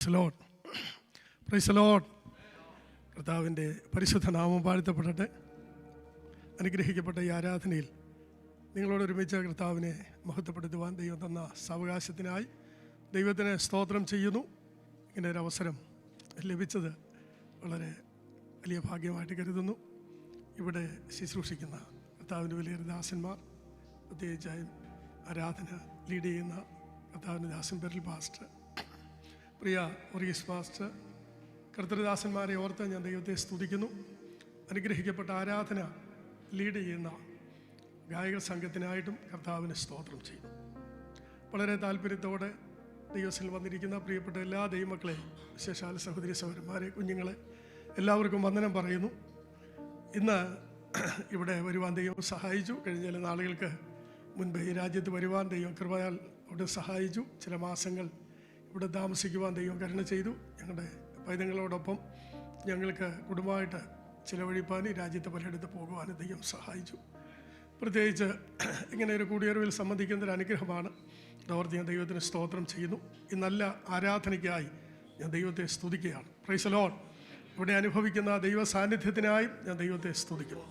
Praise Lord. കർത്താവിൻ്റെ പരിശുദ്ധ നാമം വാഴ്ത്തപ്പെടട്ടെ. അനുഗ്രഹിക്കപ്പെട്ട ഈ ആരാധനയിൽ നിങ്ങളോടൊരുമിച്ച് കർത്താവിനെ മഹത്വപ്പെടുത്തുവാൻ ദൈവം തന്ന സാവകാശത്തിനായി ദൈവത്തിന് സ്തോത്രം ചെയ്യുന്നു. ഇങ്ങനെ ഒരു അവസരം ലഭിച്ചത് വളരെ വലിയ ഭാഗ്യമായിട്ട് കരുതുന്നു. ഇവിടെ ശുശ്രൂഷിക്കുന്ന കർത്താവിൻ്റെ വലിയൊരു ദാസന്മാർ, പ്രത്യേകിച്ചായും ആരാധന ലീഡ് ചെയ്യുന്ന കർത്താവിൻ്റെ ദാസൻ ബെറിൽ പാസ്റ്റർ, പ്രിയ ഒറീസ് പാസ്റ്റർ, കർത്തൃദാസന്മാരെ ഓർത്ത് ഞാൻ ദൈവത്തെ സ്തുതിക്കുന്നു. അനുഗ്രഹിക്കപ്പെട്ട ആരാധന ലീഡ് ചെയ്യുന്ന ഗായക സംഘത്തിനായിട്ടും കർത്താവിന് സ്തോത്രം ചെയ്യുന്നു. വളരെ താല്പര്യത്തോടെ ദൈവത്തിൽ വന്നിരിക്കുന്ന പ്രിയപ്പെട്ട എല്ലാ ദൈവമക്കളെ, വിശേഷാൽ സഹോദരി സഹോദരന്മാരെ, കുഞ്ഞുങ്ങളെ എല്ലാവർക്കും വന്ദനം പറയുന്നു. ഇന്ന് ഇവിടെ വരുവാൻ ദൈവം സഹായിച്ചു. കഴിഞ്ഞ ചില നാളുകൾക്ക് മുൻപ് ഈ രാജ്യത്ത് വരുവാൻ ദൈവം കൃപയാൽ അവിടെ സഹായിച്ചു. ചില മാസങ്ങൾ ഇവിടെ താമസിക്കുവാൻ ദൈവം കരുണ ചെയ്തു. ഞങ്ങളുടെ പൈതങ്ങളോടൊപ്പം ഞങ്ങൾക്ക് കുടുംബമായിട്ട് ചിലവഴിപ്പാൻ ഈ രാജ്യത്ത് പലയിടത്ത് പോകുവാനും ദൈവം സഹായിച്ചു. പ്രത്യേകിച്ച് ഇങ്ങനെ ഒരു കൂടിയറിവിൽ സംബന്ധിക്കുന്നൊരു അനുഗ്രഹമാണ്. അതോർത്ത് ഞാൻ ദൈവത്തിന് സ്തോത്രം ചെയ്യുന്നു. ഈ നല്ല ആരാധനയ്ക്കായി ഞാൻ ദൈവത്തെ സ്തുതിക്കുകയാണ്. Praise Lord. ഇവിടെ അനുഭവിക്കുന്ന ദൈവ സാന്നിധ്യത്തിനായും ഞാൻ ദൈവത്തെ സ്തുതിക്കുന്നു.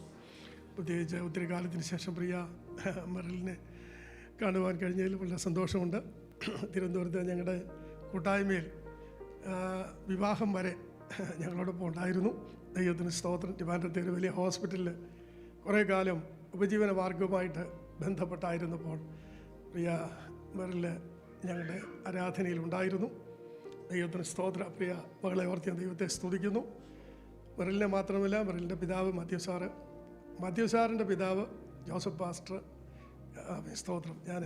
പ്രത്യേകിച്ച് ഒത്തിരി കാലത്തിന് ശേഷം പ്രിയ മെറിലിനെ കാണുവാൻ കഴിഞ്ഞതിൽ വളരെ സന്തോഷമുണ്ട്. തിരുവനന്തപുരത്ത് ഞങ്ങളുടെ കൂട്ടായ്മയിൽ വിവാഹം വരെ ഞങ്ങളോടൊപ്പം ഉണ്ടായിരുന്നു. ദൈവത്തിന് സ്തോത്രം. ട്രിവാൻഡ്രത്തെ ഒരു വലിയ ഹോസ്പിറ്റലിൽ കുറേ കാലം ഉപജീവന മാർഗവുമായിട്ട് ബന്ധപ്പെട്ടായിരുന്നപ്പോൾ പ്രിയ മെറില് ഞങ്ങളുടെ ആരാധനയിൽ ഉണ്ടായിരുന്നു. ദൈവത്തിന് സ്തോത്ര. പ്രിയ മകളെ ഓർത്ത് ഞാൻ ദൈവത്തെ സ്തുതിക്കുന്നു. മെറിലിനെ മാത്രമല്ല, മെറിലിൻ്റെ പിതാവ് മാത്യു സാറിൻ്റെ പിതാവ് ജോസഫ് പാസ്റ്റർ, സ്തോത്രം. ഞാൻ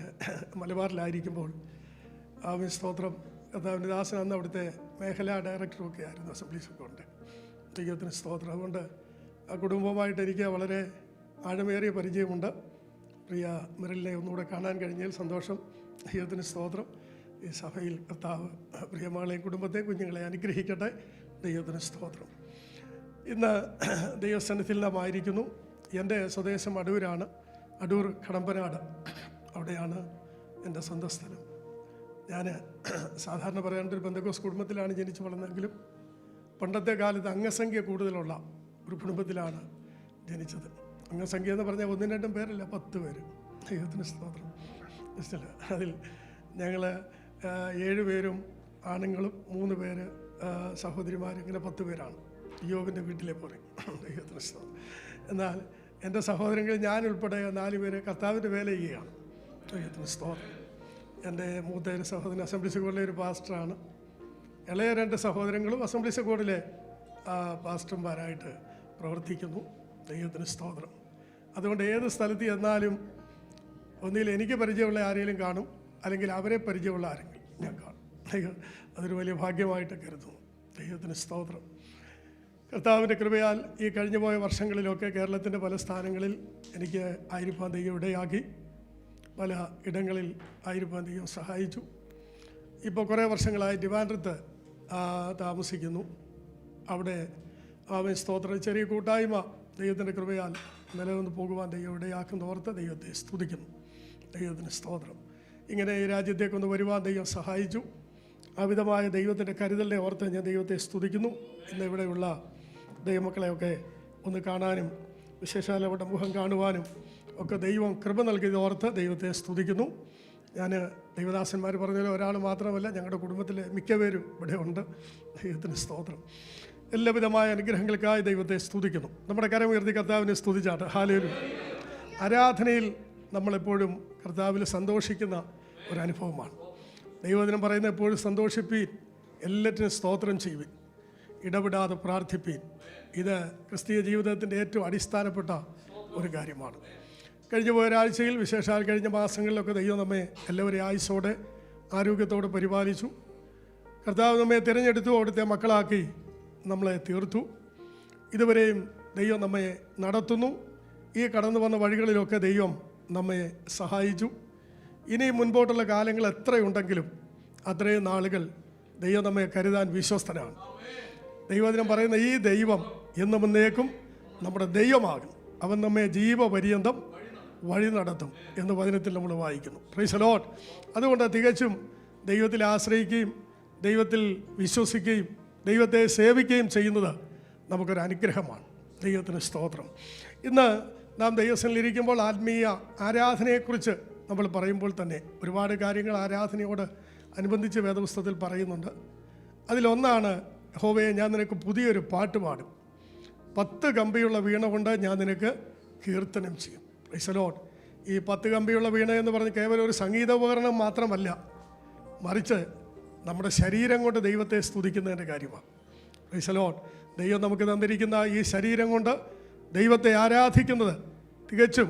മലബാറിലായിരിക്കുമ്പോൾ സ്തോത്രം കർത്താവിൻ്റെ ദാസൻ അന്ന് അവിടുത്തെ മേഖലാ ഡയറക്ടറൊക്കെ ആയിരുന്നു, അസംബ്ലീസൊക്കെ ഉണ്ട്. ദൈവത്തിന് സ്തോത്രം. അതുകൊണ്ട് ആ കുടുംബവുമായിട്ട് എനിക്ക് വളരെ ആഴമേറിയ പരിചയമുണ്ട്. പ്രിയ മെറിലിനെ ഒന്നുകൂടെ കാണാൻ കഴിഞ്ഞതിൽ സന്തോഷം. ദൈവത്തിന് സ്തോത്രം. ഈ സഭയിൽ കർത്താവ് പ്രിയമകളെയും കുടുംബത്തെയും കുഞ്ഞുങ്ങളെ അനുഗ്രഹിക്കട്ടെ. ദൈവത്തിന് സ്തോത്രം. ഇന്ന് ദൈവസന്നിധിയിൽ നാം ആയിരിക്കുന്നു. എൻ്റെ സ്വദേശം അടൂരാണ്. അടൂർ കടമ്പനാട്, അവിടെയാണ് എൻ്റെ സ്വന്തം സ്ഥലം. ഞാൻ സാധാരണ പറയാണ്ട് ഒരു പെന്തക്കോസ് കുടുംബത്തിലാണ് ജനിച്ചു വളർന്നെങ്കിലും പണ്ടത്തെ കാലത്ത് അംഗസംഖ്യ കൂടുതലുള്ള ഒരു കുടുംബത്തിലാണ് ജനിച്ചത്. അംഗസംഖ്യ എന്ന് പറഞ്ഞാൽ 1-2 പേരല്ല, 10 പേര്. ദൈവത്തിന് സ്തോത്രം. അതിൽ ഞങ്ങൾ 7 പേരും ആണുങ്ങളും 3 പേര് സഹോദരിമാരും, ഇങ്ങനെ 10 പേരാണ്. യോബിൻ്റെ വീട്ടിലെ പോലെ. ദൈവത്തിന് സ്തോത്രം. എന്നാൽ എൻ്റെ സഹോദരങ്ങൾ ഞാനുൾപ്പെടെ 4 പേര് കർത്താവിൻ്റെ വേല ചെയ്യുകയാണ്. ദൈവത്തിന് സ്തോത്രം. എൻ്റെ മൂത്ത ഒരു സഹോദരൻ അസംബ്ലീസ് കോഡിലെ ഒരു പാസ്റ്ററാണ്. ഇളയ 2 സഹോദരങ്ങളും അസംബ്ലീസ് കോഡിലെ പാസ്റ്റർമാരായിട്ട് പ്രവർത്തിക്കുന്നു. ദൈവത്തിന് സ്തോത്രം. അതുകൊണ്ട് ഏത് സ്ഥലത്ത് ചെന്നാലും ഒന്നിൽ എനിക്ക് പരിചയമുള്ള ആരെങ്കിലും കാണും, അല്ലെങ്കിൽ അവരെ പരിചയമുള്ള ആരെങ്കിലും ഞാൻ കാണും. അതൊരു വലിയ ഭാഗ്യമായിട്ട് കരുതുന്നു. ദൈവത്തിന് സ്തോത്രം. കർത്താവിൻ്റെ കൃപയാൽ ഈ കഴിഞ്ഞു പോയ വർഷങ്ങളിലൊക്കെ കേരളത്തിൻ്റെ പല സ്ഥാനങ്ങളിൽ എനിക്ക് ആയിരിക്കാൻ ദൈവം ഇടയാക്കി. പല ഇടങ്ങളിൽ ആയിരിക്കാൻ ദൈവം സഹായിച്ചു. ഇപ്പോൾ കുറേ വർഷങ്ങളായി ട്രിവാൻഡ്രത്ത് താമസിക്കുന്നു. അവിടെ സ്തോത്രം ചെറിയ കൂട്ടായ്മ ദൈവത്തിൻ്റെ കൃപയാൽ നിലനിന്ന് പോകുവാൻ ദൈവം ഇടയാക്കുന്നോർത്ത് ദൈവത്തെ സ്തുതിക്കുന്നു. ദൈവത്തിന് സ്തോത്രം. ഇങ്ങനെ ഈ രാജ്യത്തേക്കൊന്ന് വരുവാൻ ദൈവം സഹായിച്ചു. അമിതമായ ദൈവത്തിൻ്റെ കരുതലിനെ ഓർത്ത് ഞാൻ ദൈവത്തെ സ്തുതിക്കുന്നു. ഇന്ന് ഇവിടെയുള്ള ദൈവമക്കളെയൊക്കെ ഒന്ന് കാണാനും വിശേഷാൽ അവരുടെ മുഖം കാണുവാനും ഒക്കെ ദൈവം കൃപ നൽകിയത് ഓർത്ത് ദൈവത്തെ സ്തുതിക്കുന്നു. ഞാൻ ദൈവദാസന്മാർ പറഞ്ഞാൽ ഒരാൾ മാത്രമല്ല, ഞങ്ങളുടെ കുടുംബത്തിലെ മിക്കപേരും ഇവിടെ ഉണ്ട്. ദൈവത്തിന് സ്തോത്രം. എല്ലാവിധമായ അനുഗ്രഹങ്ങൾക്കായി ദൈവത്തെ സ്തുതിക്കുന്നു. നമ്മുടെ കരമുയർത്തി കർത്താവിനെ സ്തുതിച്ചാട്ട്. ഹല്ലേലൂയ. ആരാധനയിൽ നമ്മളെപ്പോഴും കർത്താവിൽ സന്തോഷിക്കുന്ന ഒരനുഭവമാണ്. ദൈവവചനം പറയുന്ന എപ്പോഴും സന്തോഷിപ്പീൻ, എല്ലാറ്റിനും സ്തോത്രം ചെയ്യുവിൻ, ഇടപെടാതെ പ്രാർത്ഥിപ്പീൻ. ഇത് ക്രിസ്തീയ ജീവിതത്തിൻ്റെ ഏറ്റവും അടിസ്ഥാനപ്പെട്ട ഒരു കാര്യമാണ്. കഴിഞ്ഞ പോയൊരാഴ്ചയിൽ, വിശേഷാൽ കഴിഞ്ഞ മാസങ്ങളിലൊക്കെ ദൈവം നമ്മെ എല്ലാവരെയും ആയുസ്സോടെ ആരോഗ്യത്തോടെ പരിപാലിച്ചു. കർത്താവ് നമ്മെ തിരഞ്ഞെടുത്തു, അവിടുത്തെ മക്കളാക്കി നമ്മളെ തീർത്തു. ഇതുവരെയും ദൈവം നമ്മെ നടത്തുന്നു. ഈ കടന്നു വന്ന വഴികളിലൊക്കെ ദൈവം നമ്മെ സഹായിച്ചു. ഇനി മുൻപോട്ടുള്ള കാലങ്ങൾ എത്രയുണ്ടെങ്കിലും അത്രയും നാളുകൾ ദൈവം നമ്മെ കരുതാൻ വിശ്വസ്തനാണ്. ദൈവവചനം പറയുന്ന ഈ ദൈവം എന്നും എന്നേക്കും നമ്മുടെ ദൈവമാകും. അവൻ നമ്മെ ജീവപര്യന്തം വഴി നടത്തും എന്ന് വചനത്തിൽ നമ്മൾ വായിക്കുന്നു. Price the Lord. അതുകൊണ്ട് തികച്ചും ദൈവത്തിൽ ആശ്രയിക്കുകയും ദൈവത്തിൽ വിശ്വസിക്കുകയും ദൈവത്തെ സേവിക്കുകയും ചെയ്യുന്നത് നമുക്കൊരു അനുഗ്രഹമാണ്. ദൈവത്തിന് സ്തോത്രം. ഇന്ന് നാം ദൈവസന്നിധിയിലിരിക്കുമ്പോൾ ആത്മീയ ആരാധനയെക്കുറിച്ച് നമ്മൾ പറയുമ്പോൾ തന്നെ ഒരുപാട് കാര്യങ്ങൾ ആരാധനയോട് അനുബന്ധിച്ച് വേദപുസ്തകത്തിൽ പറയുന്നുണ്ട്. അതിലൊന്നാണ്, യഹോവേ ഞാൻ നിനക്ക് പുതിയൊരു പാട്ട് പാടും, 10 കമ്പിയുള്ള വീണ കൊണ്ട് ഞാൻ നിനക്ക് കീർത്തനം ചെയ്യും. Price the Lord. ഈ 10 കമ്പിയുള്ള വീണ എന്ന് പറഞ്ഞ് കേവലം ഒരു സംഗീത ഉപകരണം മാത്രമല്ല, മറിച്ച് നമ്മുടെ ശരീരം കൊണ്ട് ദൈവത്തെ സ്തുതിക്കുന്നതിൻ്റെ കാര്യമാണ്. Price the Lord. ദൈവം നമുക്ക് തന്നിരിക്കുന്ന ഈ ശരീരം കൊണ്ട് ദൈവത്തെ ആരാധിക്കുന്നത് തികച്ചും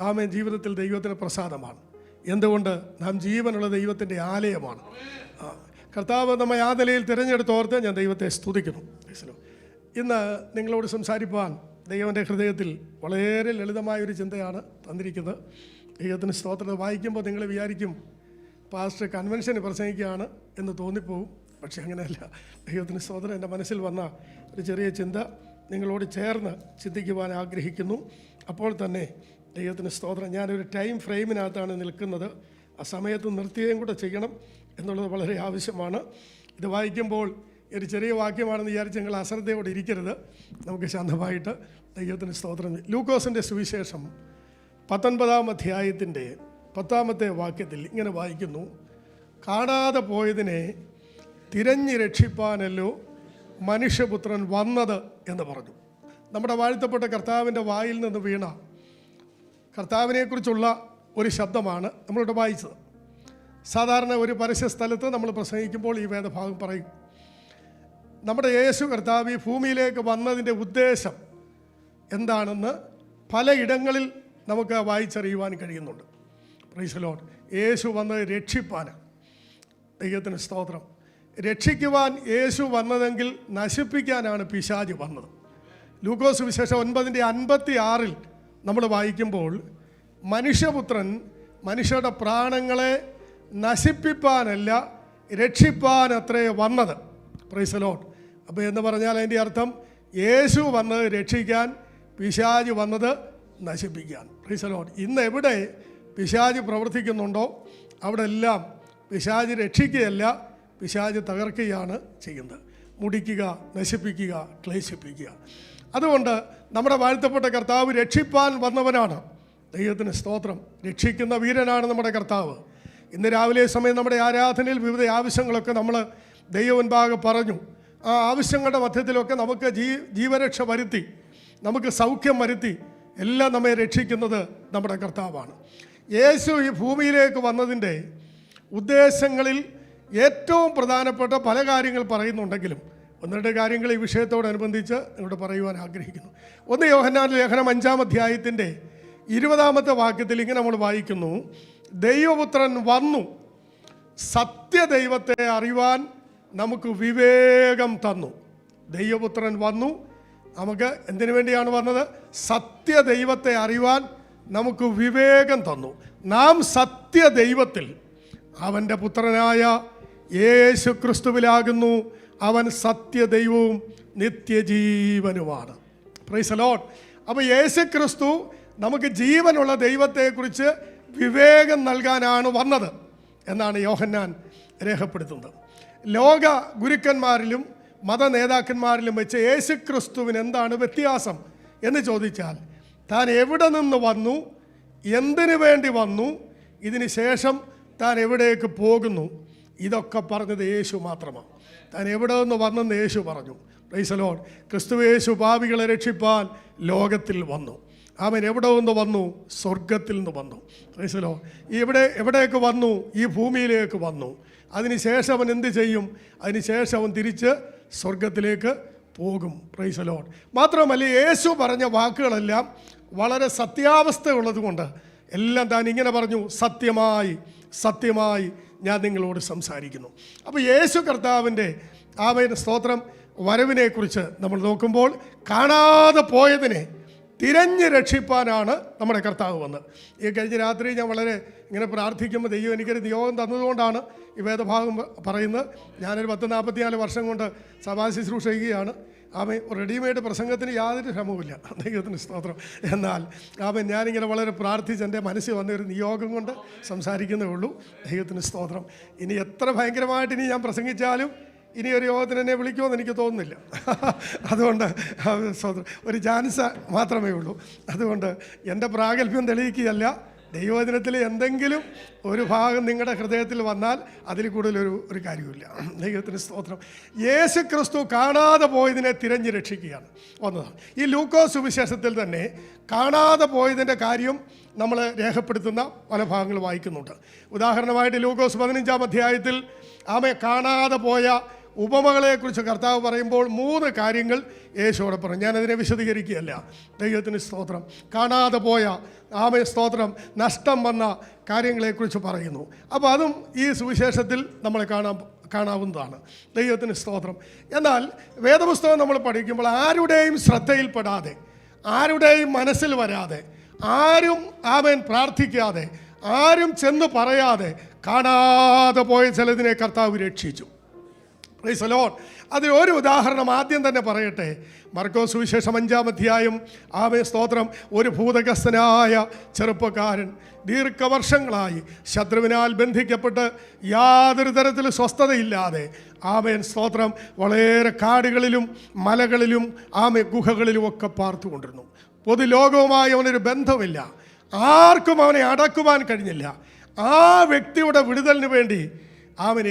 ആമേൻ ജീവിതത്തിൽ ദൈവത്തിന് പ്രസാദമാണ്. എന്തുകൊണ്ട്? നാം ജീവനുള്ള ദൈവത്തിൻ്റെ ആലയമാണ്. കർത്താവ് നമ്മെ ആ നിലയിൽ തിരഞ്ഞെടുത്തോർത്ത് ഞാൻ ദൈവത്തെ സ്തുതിക്കുന്നു. ഇന്ന് നിങ്ങളോട് സംസാരിപ്പാൻ ദൈവൻ്റെ ഹൃദയത്തിൽ വളരെ ലളിതമായൊരു ചിന്തയാണ് തന്നിരിക്കുന്നത്. ദൈവത്തിന് സ്തോത്രം. വായിക്കുമ്പോൾ നിങ്ങൾ വിചാരിക്കും പാസ്റ്റർ കൺവെൻഷന് പ്രസംഗിക്കുകയാണ് എന്ന് തോന്നിപ്പോവും. പക്ഷേ അങ്ങനെയല്ല. ദൈവത്തിന് സ്തോത്രം. എൻ്റെ മനസ്സിൽ വന്ന ഒരു ചെറിയ ചിന്ത നിങ്ങളോട് ചേർന്ന് ചിന്തിക്കുവാൻ ആഗ്രഹിക്കുന്നു. അപ്പോൾ തന്നെ ദൈവത്തിന് സ്തോത്രം. ഞാനൊരു ടൈം ഫ്രെയിമിനകത്താണ് നിൽക്കുന്നത്. ആ സമയത്ത് നിർത്തുകയും കൂടെ ചെയ്യണം എന്നുള്ളത് വളരെ ആവശ്യമാണ്. ഇത് വായിക്കുമ്പോൾ ഒരു ചെറിയ വാക്യമാണെന്ന് വിചാരിച്ച് നിങ്ങൾ അശ്രദ്ധയോടെ ഇരിക്കരുത്. നമുക്ക് ശാന്തമായിട്ട് ദൈവത്തിന് സ്തോത്രം. ലൂക്കോസിൻ്റെ സുവിശേഷം 19-ാം അധ്യായത്തിൻ്റെ 10-ാമത്തെ വാക്യത്തിൽ ഇങ്ങനെ വായിക്കുന്നു: കാണാതെ പോയതിനെ തിരഞ്ഞു രക്ഷിപ്പാനല്ലോ മനുഷ്യപുത്രൻ വന്നത് എന്ന് പറഞ്ഞു. നമ്മുടെ വാഴ്ത്തപ്പെട്ട കർത്താവിൻ്റെ വായിൽ നിന്ന് വീണ കർത്താവിനെക്കുറിച്ചുള്ള ഒരു ശബ്ദമാണ് നമ്മളിവിടെ വായിച്ചത്. സാധാരണ ഒരു പരസ്യ സ്ഥലത്ത് നമ്മൾ പ്രസംഗിക്കുമ്പോൾ ഈ വേദഭാഗം പറയും. നമ്മുടെ യേശു കർത്താവ് ഈ ഭൂമിയിലേക്ക് വന്നതിൻ്റെ ഉദ്ദേശം എന്താണെന്ന് പലയിടങ്ങളിൽ നമുക്ക് വായിച്ചറിയുവാൻ കഴിയുന്നുണ്ട്. Price the Lord. യേശു വന്നത് രക്ഷിപ്പാനാണ്. ദൈവത്തിന് സ്തോത്രം. രക്ഷിക്കുവാൻ യേശു വന്നതെങ്കിൽ നശിപ്പിക്കാനാണ് പിശാച് വന്നത്. ലൂക്കോസ് വിശേഷം 9:56 നമ്മൾ വായിക്കുമ്പോൾ മനുഷ്യപുത്രൻ മനുഷ്യരുടെ പ്രാണങ്ങളെ നശിപ്പിപ്പാനല്ല രക്ഷിപ്പാനത്രേ വന്നത്. Price the Lord. അപ്പോൾ എന്ന് പറഞ്ഞാൽ അതിൻ്റെ അർത്ഥം യേശു വന്നത് രക്ഷിക്കാൻ, പിശാച് വന്നത് നശിപ്പിക്കാൻ. Price the Lord. ഇന്ന് എവിടെ പിശാച് പ്രവർത്തിക്കുന്നുണ്ടോ അവിടെ എല്ലാം പിശാച് രക്ഷിക്കുകയല്ല, പിശാച് തകർക്കുകയാണ് ചെയ്യുന്നത്. മുടിക്കുക, നശിപ്പിക്കുക, ക്ലേശിപ്പിക്കുക. അതുകൊണ്ട് നമ്മുടെ വാഴ്ത്തപ്പെട്ട കർത്താവ് രക്ഷിപ്പാൻ വന്നവനാണ്. ദൈവത്തിന് സ്തോത്രം. രക്ഷിക്കുന്ന വീരനാണ് നമ്മുടെ കർത്താവ്. ഇന്ന് രാവിലെ സമയം നമ്മുടെ ആരാധനയിൽ വിവിധ ആവശ്യങ്ങളൊക്കെ നമ്മൾ ദൈവമുൻപാകെ പറഞ്ഞു. ആ ആവശ്യങ്ങളുടെ മധ്യത്തിലൊക്കെ നമുക്ക് ജീവരക്ഷ വരുത്തി, നമുക്ക് സൗഖ്യം വരുത്തി, എല്ലാം നമ്മെ രക്ഷിക്കുന്നത് നമ്മുടെ കർത്താവാണ്. യേശു ഈ ഭൂമിയിലേക്ക് വന്നതിൻ്റെ ഉദ്ദേശങ്ങളിൽ ഏറ്റവും പ്രധാനപ്പെട്ട പല കാര്യങ്ങൾ പറയുന്നുണ്ടെങ്കിലും 1-2 കാര്യങ്ങൾ ഈ വിഷയത്തോടനുബന്ധിച്ച് നിങ്ങളോട് പറയുവാൻ ആഗ്രഹിക്കുന്നു. 1 യോഹന്നാന്റെ ലേഖനം 5-ാം അധ്യായത്തിൻ്റെ 20-ാമത്തെ വാക്യത്തിൽ ഇങ്ങനെ നമ്മൾ വായിക്കുന്നു: ദൈവപുത്രൻ വന്നു സത്യദൈവത്തെ അറിയുവാൻ നമുക്ക് വിവേകം തന്നു. ദൈവപുത്രൻ വന്നു നമുക്ക് എന്തിനു വേണ്ടിയാണ് വന്നത്? സത്യദൈവത്തെ അറിയുവാൻ നമുക്ക് വിവേകം തന്നു. നാം സത്യദൈവത്തിൽ അവൻ്റെ പുത്രനായ യേശു ക്രിസ്തുവിലാകുന്നു. അവൻ സത്യദൈവവും നിത്യജീവനുമാണ്. Praise the Lord. അപ്പോൾ യേശു ക്രിസ്തു നമുക്ക് ജീവനുള്ള ദൈവത്തെക്കുറിച്ച് വിവേകം നൽകാനാണ് വന്നത് എന്നാണ് യോഹന്നാൻ രേഖപ്പെടുത്തുന്നത്. ലോക ഗുരുക്കന്മാരിലും മത നേതാക്കന്മാരിലും വെച്ച് യേശു ക്രിസ്തുവിന് എന്താണ് വ്യത്യാസം എന്ന് ചോദിച്ചാൽ, താൻ എവിടെ നിന്ന് വന്നു, എന്തിനു വേണ്ടി വന്നു, ഇതിന് ശേഷം താൻ എവിടേക്ക് പോകുന്നു, ഇതൊക്കെ പറഞ്ഞത് യേശു മാത്രമാണ്. താൻ എവിടെ നിന്ന് വന്നെന്ന് യേശു പറഞ്ഞു. Price the Lord. ക്രിസ്തു യേശു പാപികളെ രക്ഷിപ്പാൻ ലോകത്തിൽ വന്നു. അവൻ എവിടെ നിന്ന് വന്നു? സ്വർഗത്തിൽ നിന്ന് വന്നു. Price the Lord. എവിടേക്ക് വന്നു? ഈ ഭൂമിയിലേക്ക് വന്നു. അതിനുശേഷം അവൻ എന്ത് ചെയ്യും? അതിനുശേഷം അവൻ തിരിച്ച് സ്വർഗത്തിലേക്ക് പോകും. Price the Lord. മാത്രമല്ല, യേശു പറഞ്ഞ വാക്കുകളെല്ലാം വളരെ സത്യാവസ്ഥ ഉള്ളതുകൊണ്ട് എല്ലാം താൻ ഇങ്ങനെ പറഞ്ഞു: സത്യമായി സത്യമായി ഞാൻ നിങ്ങളോട് സംസാരിക്കുന്നു. അപ്പോൾ യേശു കർത്താവിൻ്റെ ആമേൻ സ്തോത്രം വരവിനെക്കുറിച്ച് നമ്മൾ നോക്കുമ്പോൾ, കാണാതെ പോയതിനെ തിരഞ്ഞ് രക്ഷിപ്പാനാണ് നമ്മുടെ കർത്താവ് വന്നത്. ഈ കഴിഞ്ഞ രാത്രി ഞാൻ വളരെ ഇങ്ങനെ പ്രാർത്ഥിക്കുമ്പോൾ ദൈവം എനിക്കൊരു നിയോഗം തന്നതുകൊണ്ടാണ് ഈ വേദഭാഗം പറയുന്നത്. ഞാനൊരു 44 വർഷം കൊണ്ട് സഭാ ശുശ്രൂഷ ചെയ്യുകയാണ്. റെഡിമെയ്ഡ് പ്രസംഗത്തിന് യാതൊരു ശ്രമവുമില്ല, ദൈവത്തിന് സ്തോത്രം. എന്നാൽ ഞാനിങ്ങനെ വളരെ പ്രാർത്ഥിച്ച് എൻ്റെ മനസ്സിൽ വന്നൊരു നിയോഗം കൊണ്ട് സംസാരിക്കുന്നേ ഉള്ളൂ. ദൈവത്തിന് സ്തോത്രം. ഇനി എത്ര ഭയങ്കരമായിട്ട് ഇനി ഞാൻ പ്രസംഗിച്ചാലും ഇനി ഒരു യോഗത്തിന് എന്നെ വിളിക്കുമെന്ന് എനിക്ക് തോന്നുന്നില്ല. അതുകൊണ്ട് സ്തോത്രം, ഒരു ചാൻസ് മാത്രമേ ഉള്ളൂ. അതുകൊണ്ട് എൻ്റെ പ്രാഗൽഭ്യം തെളിയിക്കുകയല്ല, ദൈവവചനത്തിൽ എന്തെങ്കിലും ഒരു ഭാഗം നിങ്ങളുടെ ഹൃദയത്തിൽ വന്നാൽ അതിൽ കൂടുതലൊരു കാര്യമില്ല. ദൈവത്തിന് സ്തോത്രം. യേശു ക്രിസ്തു കാണാതെ പോയതിനെ തിരഞ്ഞ് രക്ഷിക്കുകയാണ് വന്നതാണ്. ഈ ലൂക്കോസ് സുവിശേഷത്തിൽ തന്നെ കാണാതെ പോയതിൻ്റെ കാര്യം നമ്മൾ രേഖപ്പെടുത്തുന്ന പല ഭാഗങ്ങൾ വായിക്കുന്നുണ്ട്. ഉദാഹരണമായിട്ട് ലൂക്കോസ് 15-ാം അധ്യായത്തിൽ കാണാതെ പോയ ഉപമകളെക്കുറിച്ച് കർത്താവ് പറയുമ്പോൾ 3 കാര്യങ്ങൾ യേശുവോടെ പറഞ്ഞു. ഞാനതിനെ വിശദീകരിക്കുകയല്ല. ദൈവത്തിന് സ്തോത്രം. കാണാതെ പോയ സ്തോത്രം നഷ്ടം വന്ന കാര്യങ്ങളെക്കുറിച്ച് പറയുന്നു. അപ്പോൾ അതും ഈ സുവിശേഷത്തിൽ നമ്മൾ കാണാവുന്നതാണ്. ദൈവത്തിന് സ്തോത്രം. എന്നാൽ വേദപുസ്തകം നമ്മൾ പഠിക്കുമ്പോൾ ആരുടെയും ശ്രദ്ധയിൽപ്പെടാതെ, ആരുടെയും മനസ്സിൽ വരാതെ, ആരും പ്രാർത്ഥിക്കാതെ, ആരും ചെന്ന് പറയാതെ കാണാതെ പോയ ചിലതിനെ കർത്താവ് രക്ഷിച്ചു. Price the Lord. അതിലൊരു ഉദാഹരണം ആദ്യം തന്നെ പറയട്ടെ. മർക്കോസ് സുവിശേഷം 5-ാം അധ്യായം. സ്തോത്രം. ഒരു ഭൂതഗ്രസ്തനായ ചെറുപ്പക്കാരൻ ദീർഘവർഷങ്ങളായി ശത്രുവിനാൽ ബന്ധിക്കപ്പെട്ട് യാതൊരു തരത്തിൽ സ്വസ്ഥതയില്ലാതെ സ്തോത്രം വളരെ കാടുകളിലും മലകളിലും ഗുഹകളിലും ഒക്കെ പാർത്തുകൊണ്ടിരുന്നു. പൊതുലോകവുമായി അവനൊരു ബന്ധമില്ല. ആർക്കും അവനെ അടക്കുവാൻ കഴിഞ്ഞില്ല. ആ വ്യക്തിയുടെ വിടുതലിന് വേണ്ടി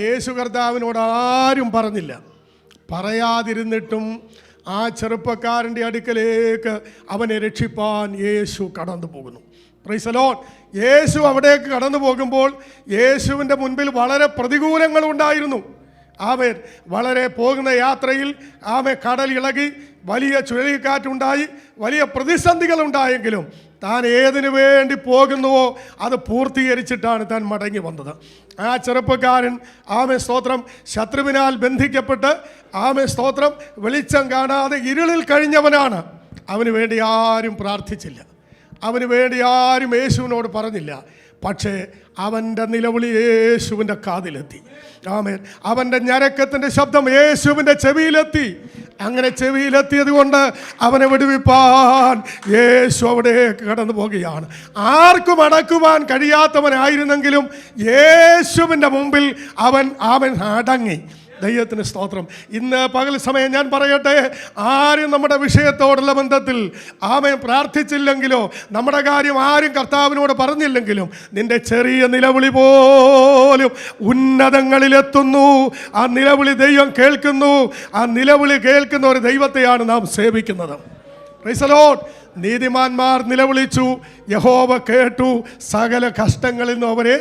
യേശു കർത്താവിനോട് ആരും പറഞ്ഞില്ല. പറയാതിരുന്നിട്ടും ആ ചെറുപ്പക്കാരൻ്റെ അടുക്കലേക്ക് അവനെ രക്ഷിപ്പാൻ യേശു കടന്നു പോകുന്നു. Price the Lord. യേശു അവിടേക്ക് കടന്നു പോകുമ്പോൾ യേശുവിൻ്റെ മുൻപിൽ വളരെ പ്രതികൂലങ്ങളുണ്ടായിരുന്നു. വളരെ പോകുന്ന യാത്രയിൽ കടൽ ഇളകി, വലിയ ചുഴലിക്കാറ്റുണ്ടായി, വലിയ പ്രതിസന്ധികളുണ്ടായെങ്കിലും താൻ ഏതിനു വേണ്ടി പോകുന്നുവോ അത് പൂർത്തീകരിച്ചിട്ടാണ് താൻ മടങ്ങി വന്നത്. ആ ചെറുപ്പക്കാരൻ സ്തോത്രം ശത്രുവിനാൽ ബന്ധിക്കപ്പെട്ട് സ്തോത്രം വെളിച്ചം കാണാതെ ഇരുളിൽ കഴിഞ്ഞവനാണ്. അവന് വേണ്ടി ആരും പ്രാർത്ഥിച്ചില്ല, അവന് വേണ്ടി ആരും യേശുവിനോട് പറഞ്ഞില്ല. പക്ഷേ അവൻ്റെ നിലവിളി യേശുവിൻ്റെ കാതിലെത്തി. അവൻ്റെ ഞരക്കത്തിൻ്റെ ശബ്ദം യേശുവിൻ്റെ ചെവിയിലെത്തി. അങ്ങനെ ചെവിയിലെത്തിയത് കൊണ്ട് അവനെ വിടുവിപ്പാൻ യേശു അവിടേക്ക് കടന്നു പോകുകയാണ്. ആർക്കും അടക്കുവാൻ കഴിയാത്തവനായിരുന്നെങ്കിലും യേശുവിൻ്റെ മുമ്പിൽ അവൻ അടങ്ങി. ദൈവത്തിന് സ്തോത്രം. ഇന്ന് പകൽ സമയം ഞാൻ പറയട്ടെ, ആരും നമ്മുടെ വിഷയത്തോടുള്ള ബന്ധത്തിൽ പ്രാർത്ഥിച്ചില്ലെങ്കിലോ, നമ്മുടെ കാര്യം ആരും കർത്താവിനോട് പറഞ്ഞില്ലെങ്കിലും, നിന്റെ ചെറിയ നിലവിളി പോലും ഉന്നതങ്ങളിലെത്തുന്നു. ആ നിലവിളി ദൈവം കേൾക്കുന്നു. ആ നിലവിളി കേൾക്കുന്ന ഒരു ദൈവത്തെയാണ് നാം സേവിക്കുന്നത്. Price the Lord. നീതിമാന്മാർ നിലവിളിച്ചു, യഹോവ കേട്ടു, സകല കഷ്ടങ്ങളിൽ നിന്ന് അവരെ